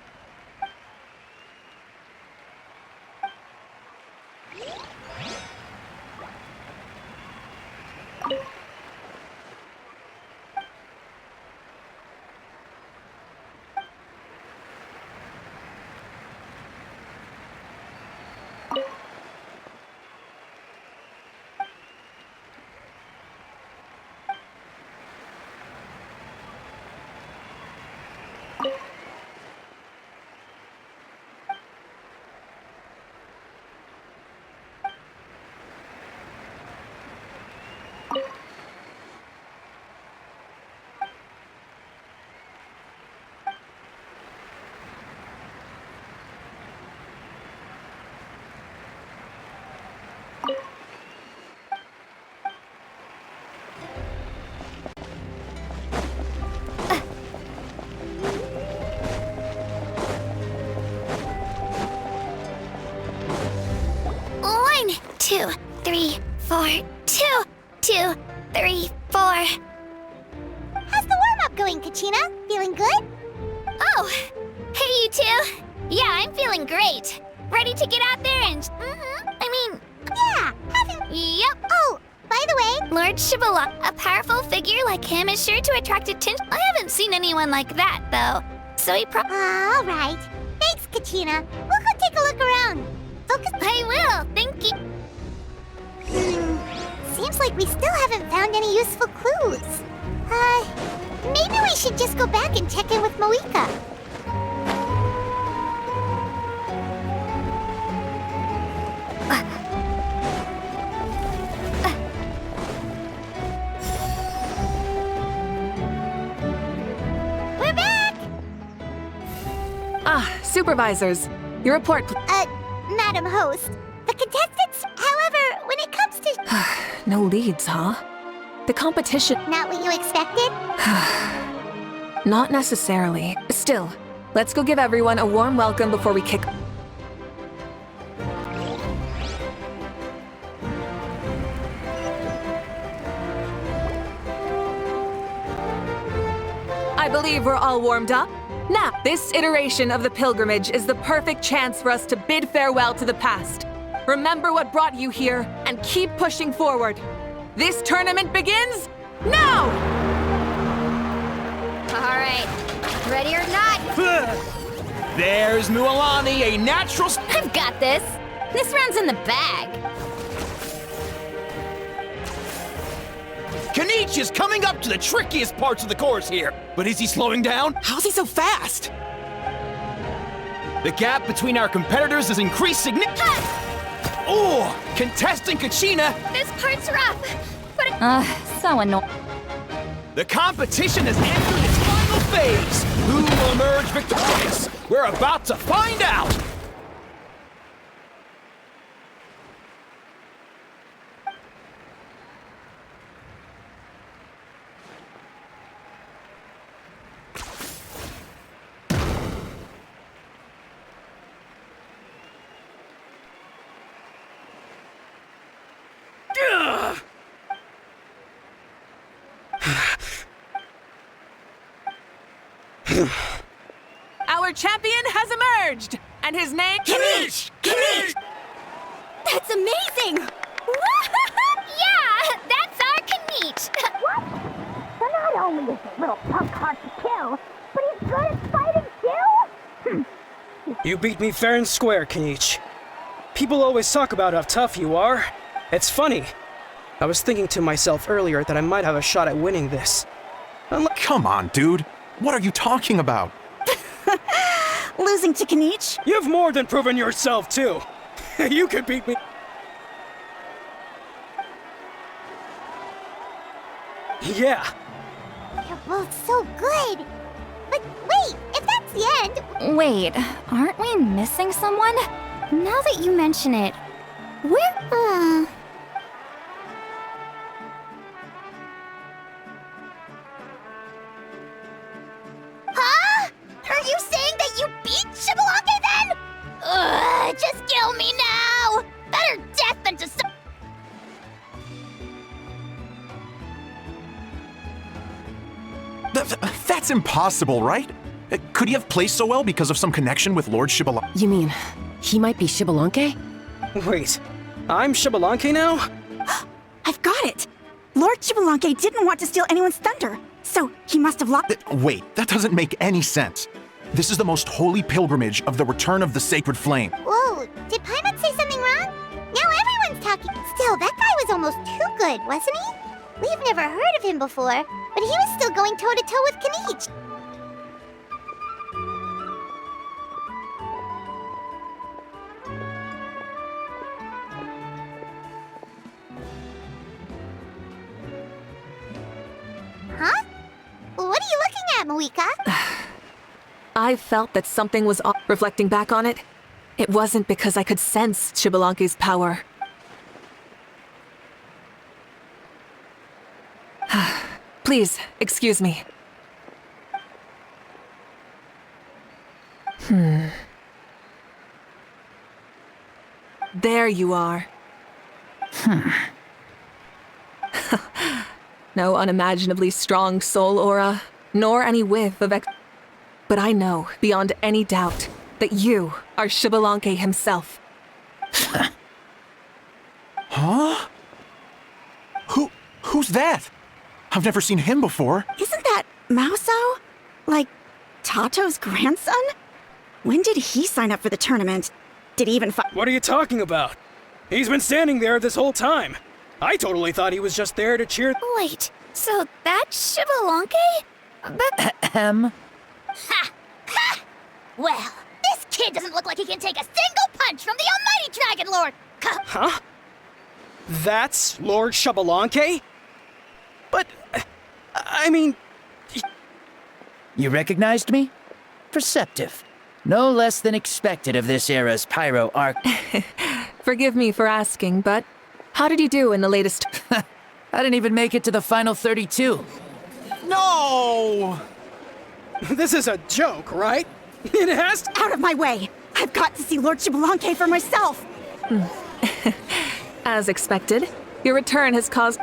One, 2, 3, 4, 2, 2, 3, 4. How's the warm-up going, Kachina? Feeling good? Oh, hey you two. Yeah, I'm feeling great. Ready to get out there and... Yeah, Yep. Oh, by the way... Lord Xbalanque, a powerful figure like him is sure to attract attention. I haven't seen anyone like that, though. So he all right. Thanks, Kachina. We'll go take a look around. Focus... I will, thank you. Seems like we still haven't found any useful clues. Maybe we should just go back and check in with Mavuika. We're back! Supervisors, your report. Madam Host, the contestants, however, when it comes to... No leads, huh? The competition... Not what you expected? Not necessarily. Still, let's go give everyone a warm welcome before we kick... I believe we're all warmed up. Now, this iteration of the pilgrimage is the perfect chance for us to bid farewell to the past. Remember what brought you here, and keep pushing forward. This tournament begins now! All right, ready or not, There's Mualani, a natural. I've got this. This round's in the bag. Kanich is coming up to the trickiest parts of the course here. But is he slowing down? How's he so fast? The gap between our competitors has increased significantly. Oh, contestant Kachina, This part's rough, but So annoying. the competition has entered its final phase. Who will emerge victorious? We're about to find out. Our champion has emerged, and his name— Kanich! Kanich! That's amazing! yeah, that's our Kanich. So not only is the little punk hard to kill, but he's good at fighting too? You beat me fair and square, Kanich. People always talk about how tough you are. It's funny. I was thinking to myself earlier that I might have a shot at winning this. Come on, dude. What are you talking about? Losing to Kanich? You've more than proven yourself, too. You could beat me. Yeah. You're both so good. But wait, if that's the end, Wait, aren't we missing someone? Now that you mention it, where? huh? Are you saying that you beat Shibalake then? Just kill me now! Better death than to That's impossible, right? Could he have played so well because of some connection with Lord Shibalake? You mean, he might be Shibalanke? Wait, I'm Shibalanke now? I've got it! Lord Shibalanke didn't want to steal anyone's thunder, so he must have lost— Wait, that doesn't make any sense. This is the most holy pilgrimage of the return of the sacred flame. Whoa, did Paimon say something wrong? Now everyone's talking. Still, that guy was almost too good, wasn't he? We've never heard of him before, but he was still going toe-to-toe with Kanich. Huh? What are you looking at, Mavuika? I felt that something was off. Reflecting back on it, it wasn't because I could sense Shibalanke's power. Please, excuse me. There you are. No unimaginably strong soul aura, nor any whiff of but I know, beyond any doubt, that you are Shibalanke himself. Huh? Who's that? I've never seen him before. Isn't that Mauso? Like, Tato's grandson? When did he sign up for the tournament? Did he even What are you talking about? He's been standing there this whole time. I totally thought he was just there to cheer— Wait, so that's Shibalanke? But Ha! Ha! Well, this kid doesn't look like he can take a single punch from the almighty Dragon Lord! Huh? That's Lord Shibalanke? But, I mean— You recognized me? Perceptive. No less than expected of this era's pyro arc. Forgive me for asking, but how did you do in the latest— I didn't even make it to the final 32. No! This is a joke, right? It has to— Out of my way! I've got to see Lord Shibalanke for myself! As expected, your return has caused—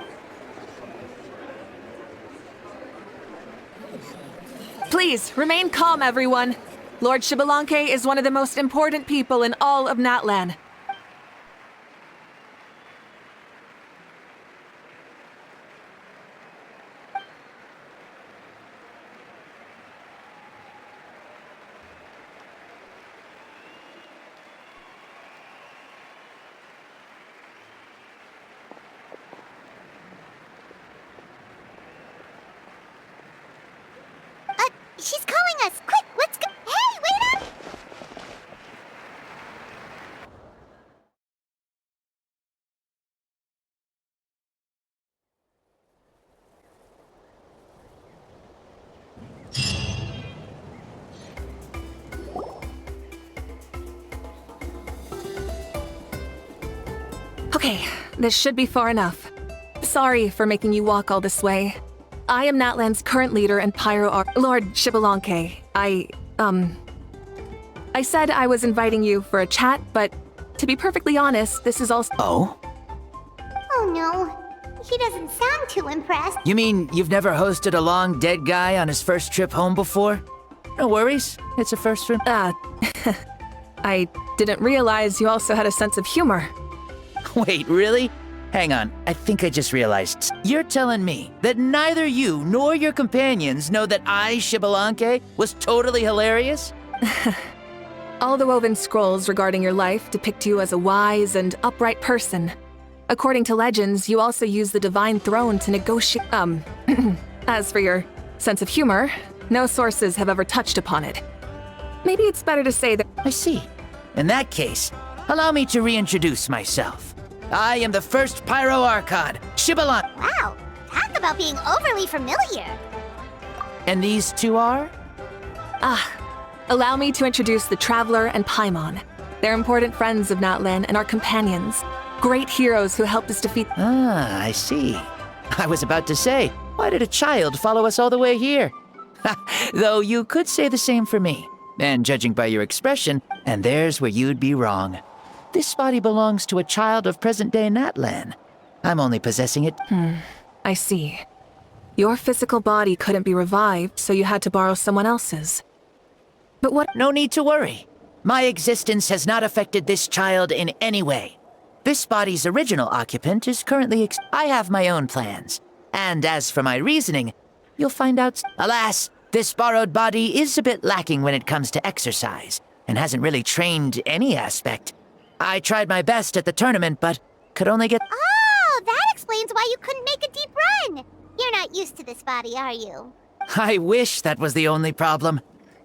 Please, remain calm, everyone. Lord Xbalanque is one of the most important people in all of Natlan. She's calling us! Quick, let's go! Hey, wait up! Okay, this should be far enough. Sorry for making you walk all this way. I am Natlan's current leader and Lord Xbalanque. I said I was inviting you for a chat, but to be perfectly honest, this is also— Oh? Oh no, he doesn't sound too impressed. You mean you've never hosted a long dead guy on his first trip home before? No worries, it's a first for— I didn't realize you also had a sense of humor. Wait, really? Hang on, I think I just realized. You're telling me that neither you nor your companions know that I, Xbalanque, was totally hilarious? All the woven scrolls regarding your life depict you as a wise and upright person. According to legends, you also use the divine throne to negotiate— As for your sense of humor, no sources have ever touched upon it. Maybe it's better to say that— I see. In that case, allow me to reintroduce myself. I am the first Pyro Archon, Xbalanque. Wow, talk about being overly familiar. And these two are? Allow me to introduce the Traveler and Paimon. They're important friends of Natlan and our companions. Great heroes who helped us defeat— Ah, I see. I was about to say, why did a child follow us all the way here? Though you could say the same for me. And judging by your expression, and there's where you'd be wrong. This body belongs to a child of present-day Natlan. I'm only possessing it— I see. Your physical body couldn't be revived, so you had to borrow someone else's. But what— No need to worry. My existence has not affected this child in any way. This body's original occupant is currently I have my own plans. And as for my reasoning, you'll find out— Alas, this borrowed body is a bit lacking when it comes to exercise, and hasn't really trained any aspect. I tried my best at the tournament, but could only get— Oh, that explains why you couldn't make a deep run. You're not used to this body, are you? I wish that was the only problem.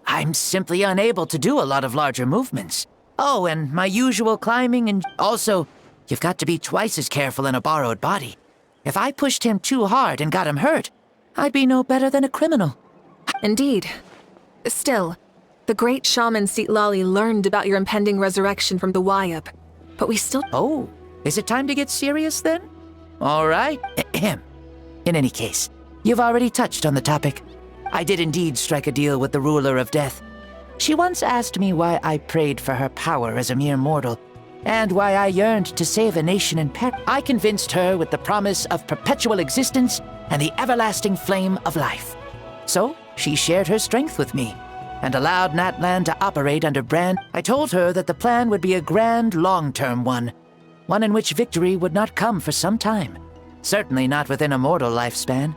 I'm simply unable to do a lot of larger movements. Oh, and my usual climbing and— Also, you've got to be twice as careful in a borrowed body. If I pushed him too hard and got him hurt, I'd be no better than a criminal. Indeed. Still, the great shaman Lali learned about your impending resurrection from the Wayab, but we still— Oh, is it time to get serious then? All right. In any case, you've already touched on the topic. I did indeed strike a deal with the ruler of death. She once asked me why I prayed for her power as a mere mortal, and why I yearned to save a nation in peril. I convinced her with the promise of perpetual existence and the everlasting flame of life. So, she shared her strength with me, and allowed Natlan to operate under brand. I told her that the plan would be a grand, long-term one in which victory would not come for some time. Certainly not within a mortal lifespan.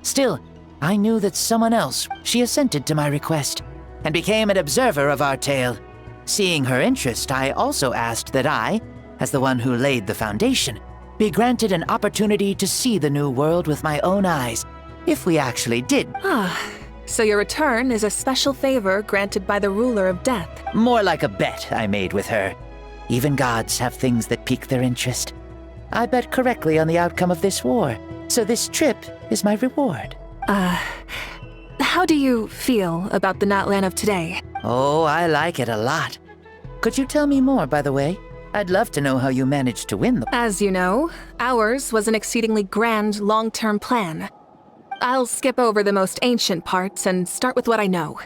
Still, I knew that someone else— She assented to my request, and became an observer of our tale. Seeing her interest, I also asked that I, as the one who laid the foundation, be granted an opportunity to see the new world with my own eyes, if we actually did. So your return is a special favor granted by the ruler of death. More like a bet I made with her. Even gods have things that pique their interest. I bet correctly on the outcome of this war, so this trip is my reward. How do you feel about the Natlan of today? Oh, I like it a lot. Could you tell me more, by the way? I'd love to know how you managed to win the— As you know, ours was an exceedingly grand, long-term plan. I'll skip over the most ancient parts and start with what I know.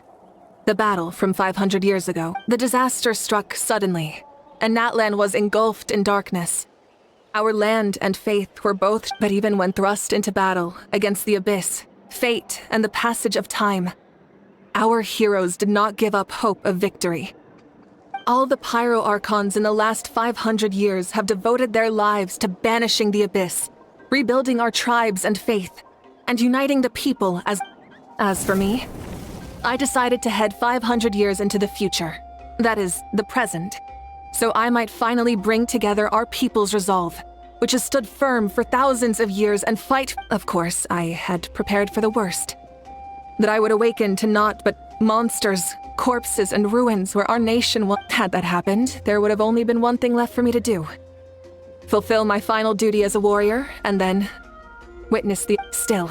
The battle from 500 years ago. The disaster struck suddenly, and Natlan was engulfed in darkness. Our land and faith were both— But even when thrust into battle against the abyss, fate, and the passage of time, our heroes did not give up hope of victory. All the Pyro Archons in the last 500 years have devoted their lives to banishing the Abyss, rebuilding our tribes and faith, and uniting the people as... As for me, I decided to head 500 years into the future, that is, the present, so I might finally bring together our people's resolve, which has stood firm for thousands of years, and fight. Of course, I had prepared for the worst. That I would awaken to naught but monsters, corpses, and ruins where our nation was. Had that happened, there would have only been one thing left for me to do. Fulfill my final duty as a warrior, and then witness the... Still,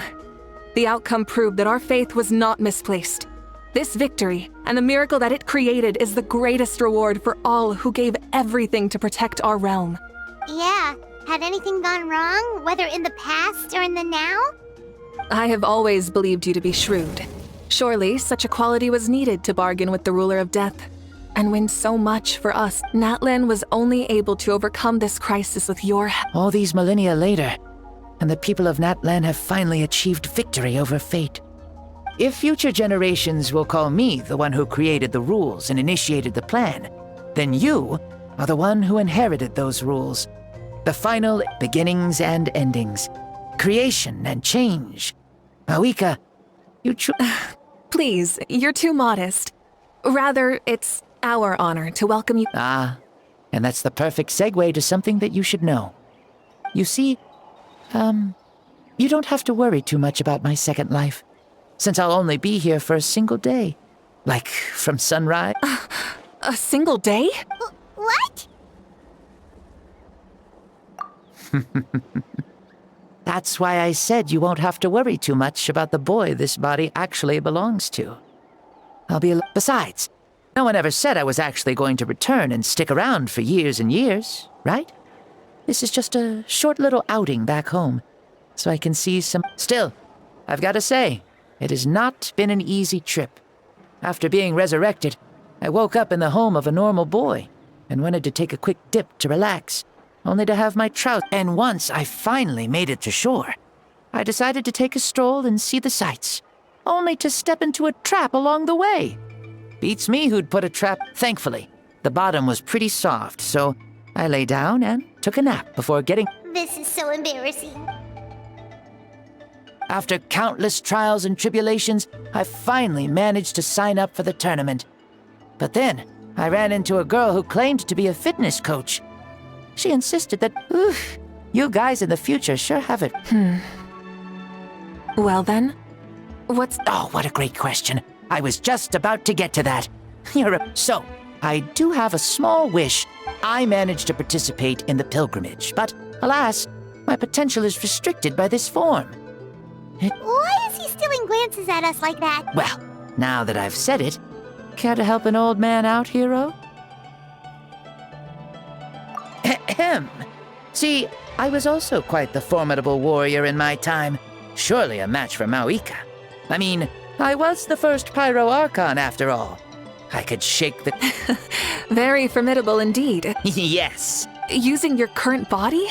the outcome proved that our faith was not misplaced. This victory, and the miracle that it created, is the greatest reward for all who gave everything to protect our realm. Yeah, had anything gone wrong, whether in the past or in the now? I have always believed you to be shrewd. Surely, such a quality was needed to bargain with the ruler of death, and win so much for us. Natlan was only able to overcome this crisis with your help. All these millennia later, and the people of Natlan have finally achieved victory over fate. If future generations will call me the one who created the rules and initiated the plan, then you are the one who inherited those rules. The final beginnings and endings, creation and change. Mavuika, you Please, you're too modest. Rather, it's our honor to welcome you. Ah, and that's the perfect segue to something that you should know. You see, you don't have to worry too much about my second life, since I'll only be here for a single day. Like, from sunrise... A single day? What? That's why I said you won't have to worry too much about the boy this body actually belongs to. I'll be Besides, no one ever said I was actually going to return and stick around for years and years, right? This is just a short little outing back home, so I can see some... Still, I've got to say, it has not been an easy trip. After being resurrected, I woke up in the home of a normal boy and wanted to take a quick dip to relax, only to have my trout. And once I finally made it to shore, I decided to take a stroll and see the sights, only to step into a trap along the way. Beats me who'd put a trap. Thankfully, the bottom was pretty soft, so I lay down and took a nap before getting... This is so embarrassing. After countless trials and tribulations, I finally managed to sign up for the tournament. But then, I ran into a girl who claimed to be a fitness coach. She insisted that, you guys in the future sure have it. Well then, what's... Oh, what a great question. I was just about to get to that. So, I do have a small wish. I managed to participate in the pilgrimage, but alas, my potential is restricted by this form. Why is he stealing glances at us like that? Well, now that I've said it, care to help an old man out, hero? Ahem. See, I was also quite the formidable warrior in my time. Surely a match for Mavuika. I mean, I was the first Pyro Archon after all. I could shake the... Very formidable indeed. Yes. Using your current body?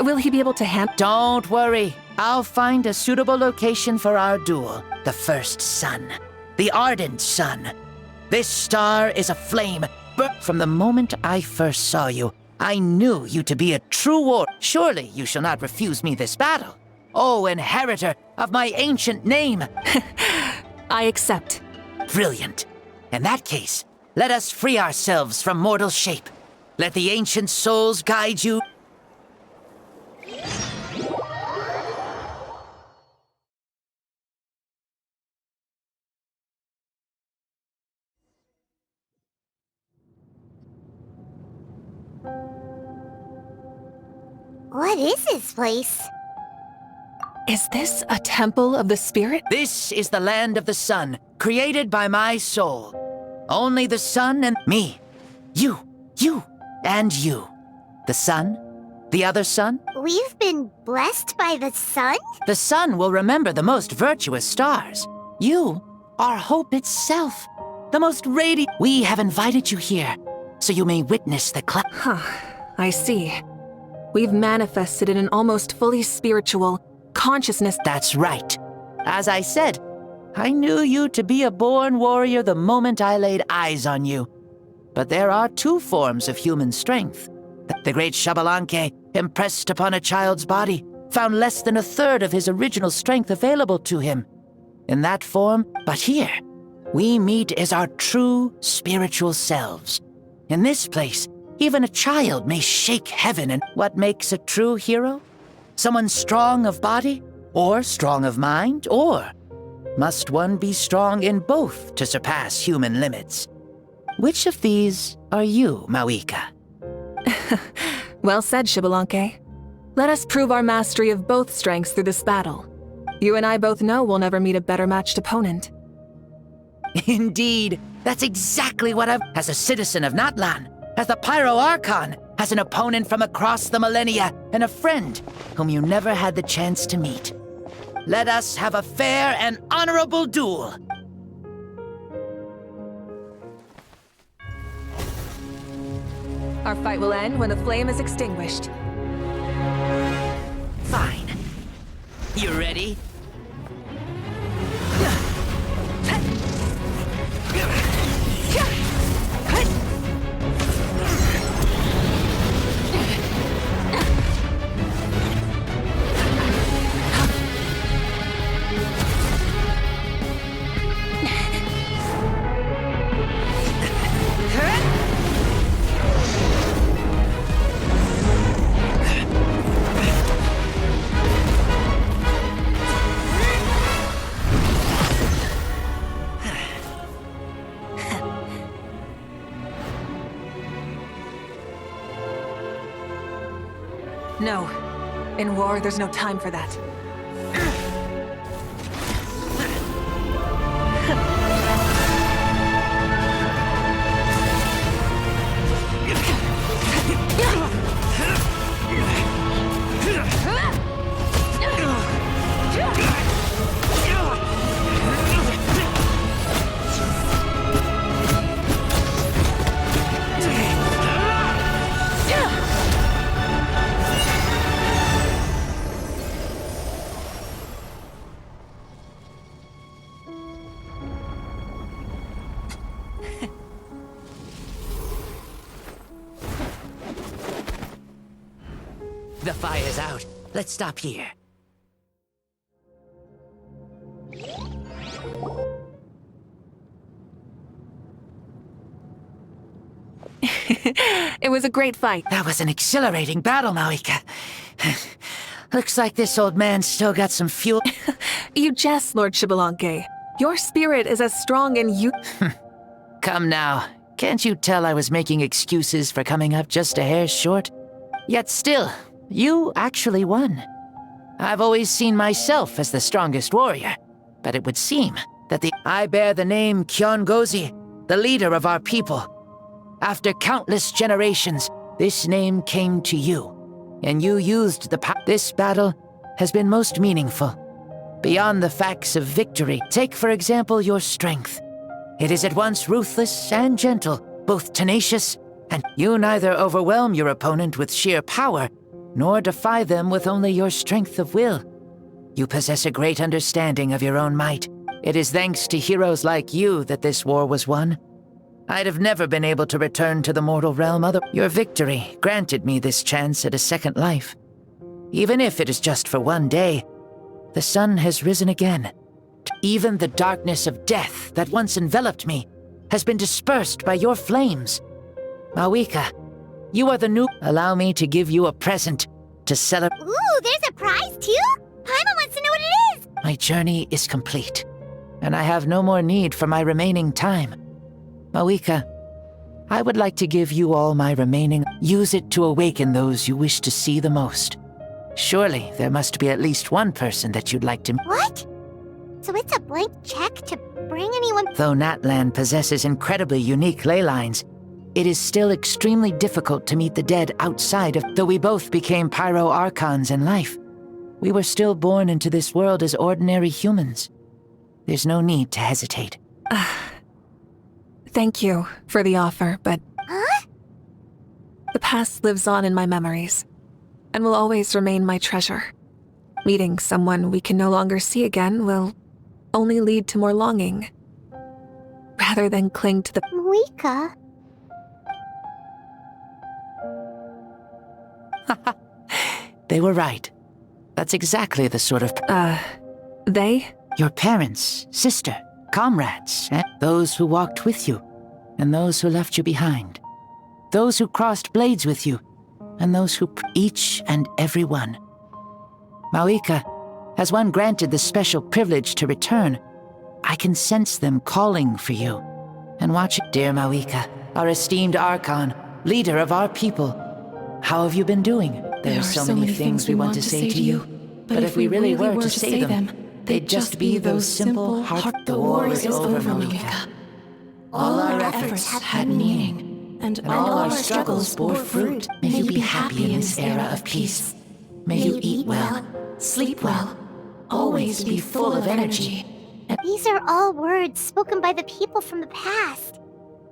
Will he be able to handle... Don't worry. I'll find a suitable location for our duel. The first sun. The ardent sun. This star is aflame. But from the moment I first saw you, I knew you to be a true warrior. Surely you shall not refuse me this battle. O inheritor of my ancient name. I accept. Brilliant. In that case, let us free ourselves from mortal shape. Let the ancient souls guide you. What is this place? Is this a temple of the spirit? This is the land of the sun, created by my soul. Only the sun and me. You, and you. The sun, the other sun. We've been blessed by the sun? The sun will remember the most virtuous stars. You are hope itself, the most radiant. We have invited you here, so you may witness the I see. We've manifested in an almost fully spiritual consciousness. That's right. As I said, I knew you to be a born warrior the moment I laid eyes on you. But there are two forms of human strength. The great Xbalanque, impressed upon a child's body, found less than a third of his original strength available to him. In that form, but here, we meet as our true spiritual selves. In this place, even a child may shake heaven. And what makes a true hero? Someone strong of body, or strong of mind, or must one be strong in both to surpass human limits? Which of these are you, Mavuika? Well said, Xbalanque. Let us prove our mastery of both strengths through this battle. You and I both know we'll never meet a better matched opponent. Indeed, that's exactly what I've... As a citizen of Natlan, as the Pyro Archon, as an opponent from across the millennia, and a friend whom you never had the chance to meet. Let us have a fair and honorable duel. Our fight will end when the flame is extinguished. Fine. You ready? No. In war, there's no time for that. The fire's out. Let's stop here. It was a great fight. That was an exhilarating battle, Mavuika. Looks like this old man's still got some fuel. You jest, Lord Xbalanque. Your spirit is as strong in you. Come now. Can't you tell I was making excuses for coming up just a hair short? Yet still, you actually won. I've always seen myself as the strongest warrior, but it would seem that I bear the name Kyongozi, the leader of our people. After countless generations, this name came to you, and you used the power. This battle has been most meaningful. Beyond the facts of victory, take for example your strength. It is at once ruthless and gentle, both tenacious, and you neither overwhelm your opponent with sheer power, nor defy them with only your strength of will. You possess a great understanding of your own might. It is thanks to heroes like you that this war was won. I'd have never been able to return to the mortal realm Your victory granted me this chance at a second life. Even if it is just for one day, the sun has risen again. Even the darkness of death that once enveloped me has been dispersed by your flames. Mavuika, you are the new... Allow me to give you a present to celebrate. Ooh, there's a prize too? Paimon wants to know what it is! My journey is complete, and I have no more need for my remaining time. Mavuika, I would like to give you all my remaining... Use it to awaken those you wish to see the most. Surely there must be at least one person that you'd like to... What? So it's a blank check to bring anyone... Though Natlan possesses incredibly unique ley lines, it is still extremely difficult to meet the dead outside of... Though we both became Pyro Archons in life, we were still born into this world as ordinary humans. There's no need to hesitate. Thank you for the offer, but... Huh? The past lives on in my memories, and will always remain my treasure. Meeting someone we can no longer see again will only lead to more longing, rather than cling to the... Mavuika? They were right. That's exactly the sort of... They? Your parents, sister, comrades, those who walked with you, and those who left you behind. Those who crossed blades with you, and those who... each and every one. Mavuika, as one granted the special privilege to return, I can sense them calling for you. And watch it, dear Mavuika, our esteemed Archon, leader of our people. How have you been doing? There are so many things we want to say to you, but if we really were to say them, they'd just be those simple heart... The war is over, Mavuika. All our efforts had meaning, and all our struggles bore fruit. May you be happy in this era of peace. May you eat well, sleep well, always be full of energy. These are all words spoken by the people from the past.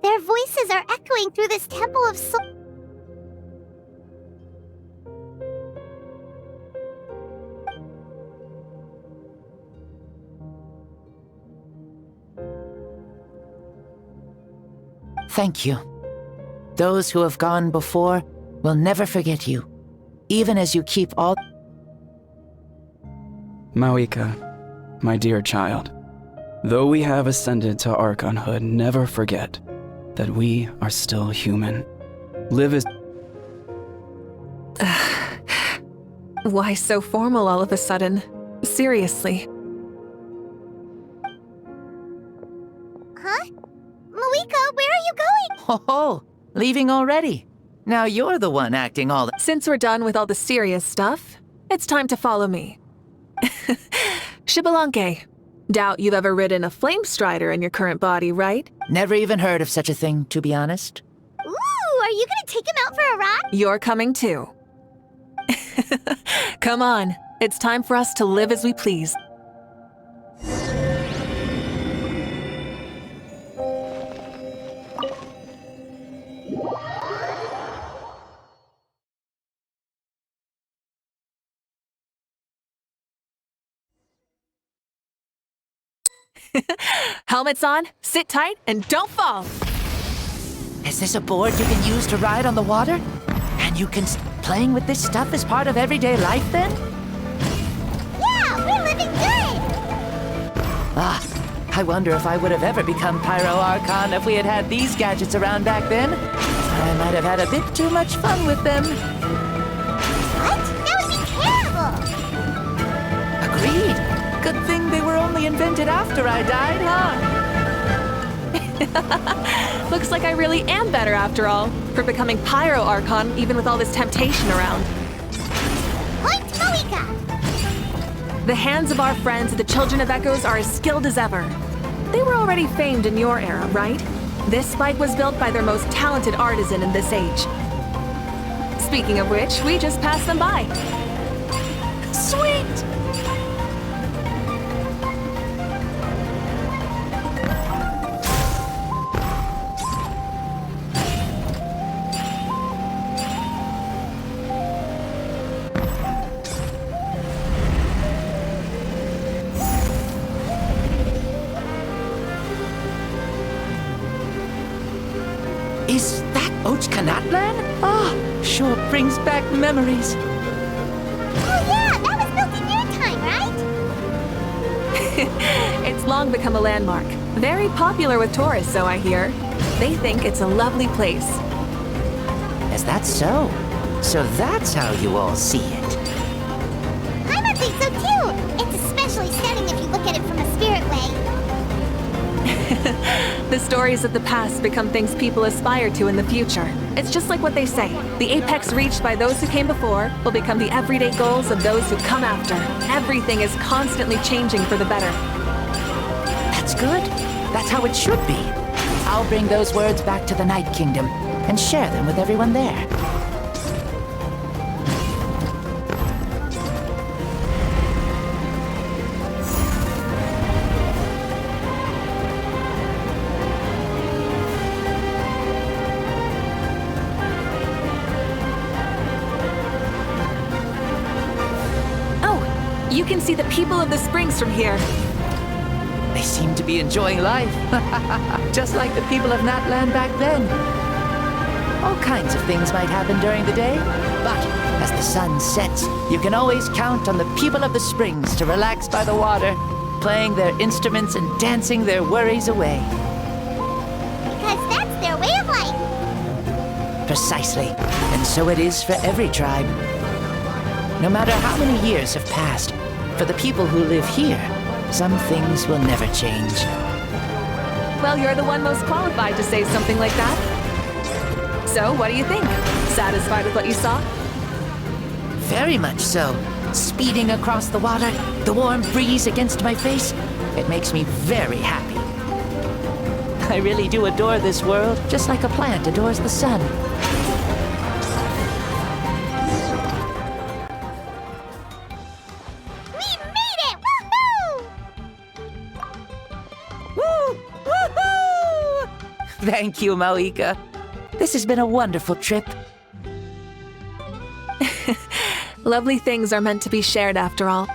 Their voices are echoing through this temple of soul. Thank you. Those who have gone before will never forget you, even as you keep all... Mavuika, my dear child, though we have ascended to Archonhood, never forget that we are still human. Live as... Why so formal all of a sudden? Seriously. Huh? Mavuika, where are you going? Oh, leaving already? Now you're the one acting all... Since we're done with all the serious stuff, it's time to follow me. Xbalanque, doubt you've ever ridden a flame strider in your current body, right? Never even heard of such a thing, to be honest. Ooh, are you gonna take him out for a ride? You're coming too. Come on, it's time for us to live as we please. Helmets on, sit tight, and don't fall! Is this a board you can use to ride on the water? And you can... Playing with this stuff is part of everyday life, then? Yeah, we're living good! I wonder if I would have ever become Pyro Archon if we had had these gadgets around back then. I might have had a bit too much fun with them. What? That would be terrible! Agreed. Good thing they were only invented after I died, huh? Looks like I really am better after all, for becoming Pyro Archon even with all this temptation around. Point Mavuika! The hands of our friends, the Children of Echoes, are as skilled as ever. They were already famed in your era, right? This spike was built by their most talented artisan in this age. Speaking of which, we just passed them by. Sweet! Is that Natlan? Oh, sure brings back memories. Oh yeah, that was built in your time, right? It's long become a landmark. Very popular with tourists, so I hear. They think it's a lovely place. Is that so? So that's how you all see it. I think so too! It's especially stunning if you look at it from a spirit way. The stories of the past become things people aspire to in the future. It's just like what they say. The apex reached by those who came before will become the everyday goals of those who come after. Everything is constantly changing for the better. That's good. That's how it should be. I'll bring those words back to the Night Kingdom and share them with everyone there. You can see the people of the springs from here. They seem to be enjoying life. Just like the people of Natlan back then. All kinds of things might happen during the day, but as the sun sets, you can always count on the people of the springs to relax by the water, playing their instruments and dancing their worries away. Because that's their way of life. Precisely. And so it is for every tribe. No matter how many years have passed, for the people who live here, some things will never change. Well, you're the one most qualified to say something like that. So, what do you think? Satisfied with what you saw? Very much so. Speeding across the water, the warm breeze against my face, it makes me very happy. I really do adore this world, just like a plant adores the sun. We made it! Woohoo! Woo! Woohoo! Thank you, Mavuika. This has been a wonderful trip. Lovely things are meant to be shared after all.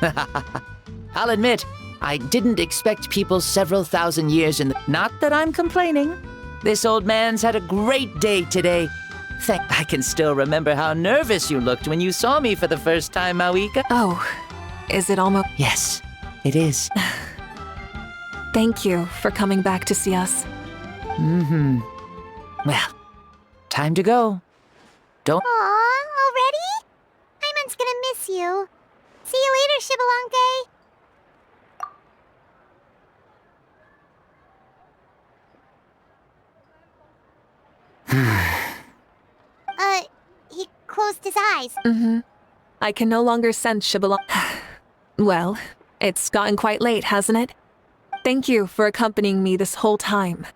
I'll admit, I didn't expect people several thousand years in the... Not that I'm complaining. This old man's had a great day today. I can still remember how nervous you looked when you saw me for the first time, Mavuika. Oh, is it almost... Yes, it is. Thank you for coming back to see us. Mm-hmm. Well, time to go. Don't... Aw, already? Paimon's gonna miss you. See you later, Shibalonke. He closed his eyes. Mm-hmm. I can no longer sense Shibalon... Well, it's gotten quite late, hasn't it? Thank you for accompanying me this whole time.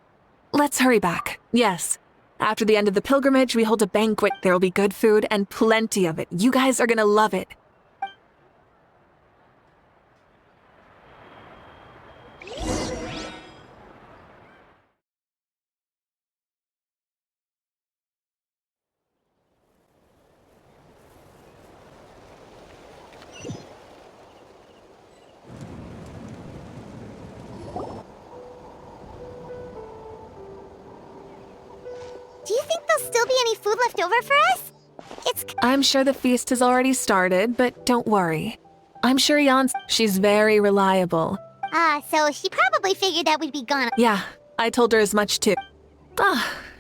Let's hurry back. Yes. After the end of the pilgrimage, we hold a banquet. There will be good food and plenty of it. You guys are gonna love it. Do you think there'll still be any food left over for us? I'm sure the feast has already started, but don't worry. I'm sure she's very reliable. So she probably figured that we'd be gone. Yeah, I told her as much too.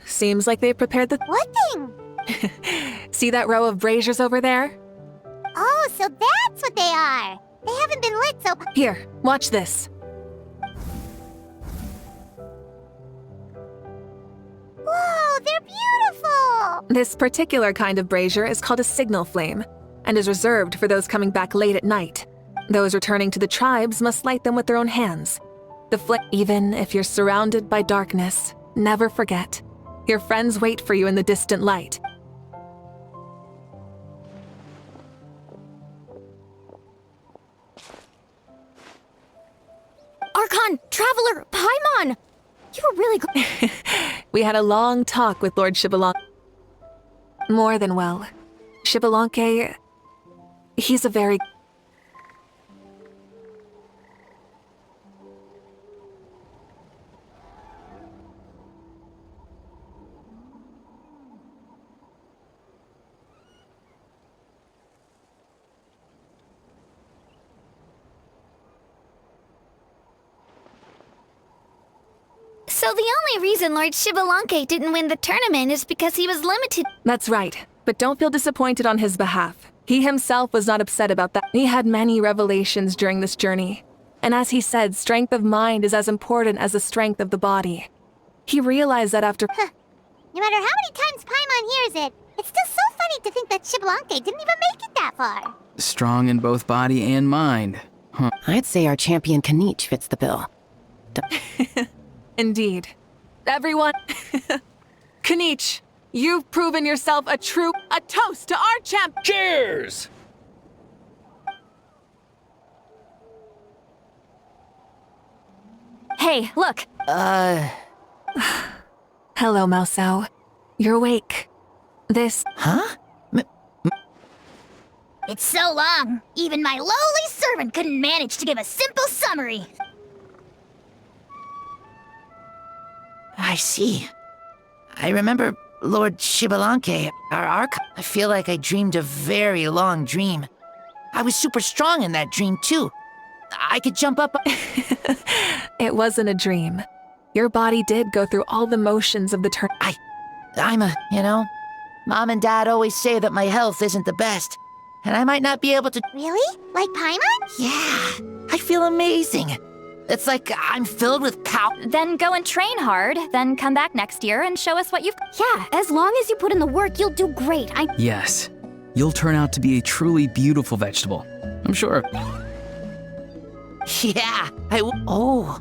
Seems like they prepared the... What thing? See that row of braziers over there? Oh, so that's what they are. They haven't been lit, so... Here, watch this. Whoa, they're beautiful! This particular kind of brazier is called a signal flame, and is reserved for those coming back late at night. Those returning to the tribes must light them with their own hands. Even if you're surrounded by darkness, never forget. Your friends wait for you in the distant light. Archon! Traveler! Paimon! You were really good. We had a long talk with Lord Shibalonke. More than well. Shibalonke... He's a very... So the only reason Lord Shibalonke didn't win the tournament is because he was limited. That's right, but don't feel disappointed on his behalf. He himself was not upset about that. He had many revelations during this journey. And as he said, strength of mind is as important as the strength of the body. He realized that after... No matter how many times Paimon hears it, it's still so funny to think that Shibalonke didn't even make it that far. Strong in both body and mind. Huh. I'd say our champion Kanich fits the bill. Indeed. Everyone... Kanich, you've proven yourself a toast to our champ... Cheers! Hey, look! Hello, Mausao. You're awake. This... Huh? It's so long, even my lowly servant couldn't manage to give a simple summary. I see. I remember Lord Shibalanke, our Archon. I feel like I dreamed a very long dream. I was super strong in that dream, too. I could jump up. It wasn't a dream. Your body did go through all the motions of the turn. Mom and Dad always say that my health isn't the best, and I might not be able to. Really? Like Paimon? Yeah, I feel amazing. It's like I'm filled with power. Then go and train hard, then come back next year and show us what you've. Yeah, as long as you put in the work, you'll do great. Yes, you'll turn out to be a truly beautiful vegetable. I'm sure. Yeah, Oh,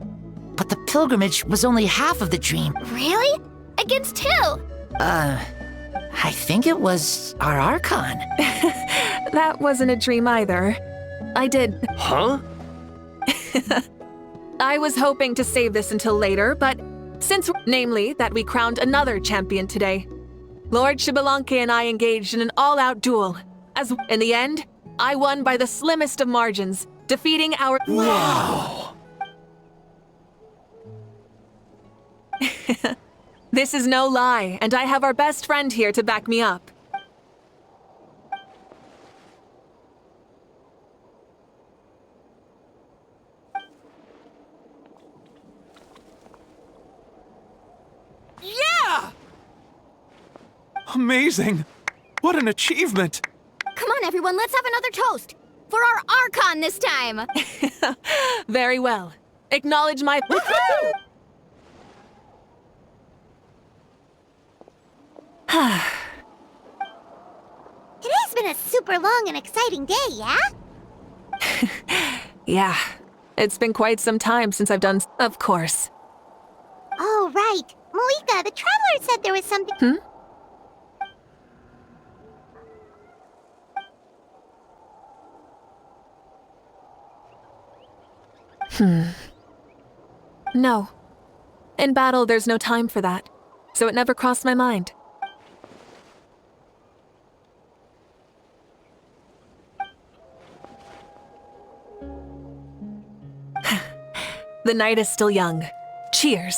but the pilgrimage was only half of the dream. Really? Against who? I think it was our Archon. That wasn't a dream either. I did. Huh? I was hoping to save this until later, but namely that we crowned another champion today. Lord Shibalanke and I engaged in an all-out duel. As in the end, I won by the slimmest of margins, defeating our— Wow! This is no lie, and I have our best friend here to back me up. Yeah! Amazing! What an achievement! Come on, everyone, let's have another toast. For our Archon this time. Very well. Acknowledge my— Today's been a super long and exciting day, yeah? Yeah, it's been quite some time since I've done— Of course. Oh, right. Mavuika, the Traveler said there was something— No. In battle, there's no time for that, so it never crossed my mind. The night is still young. Cheers.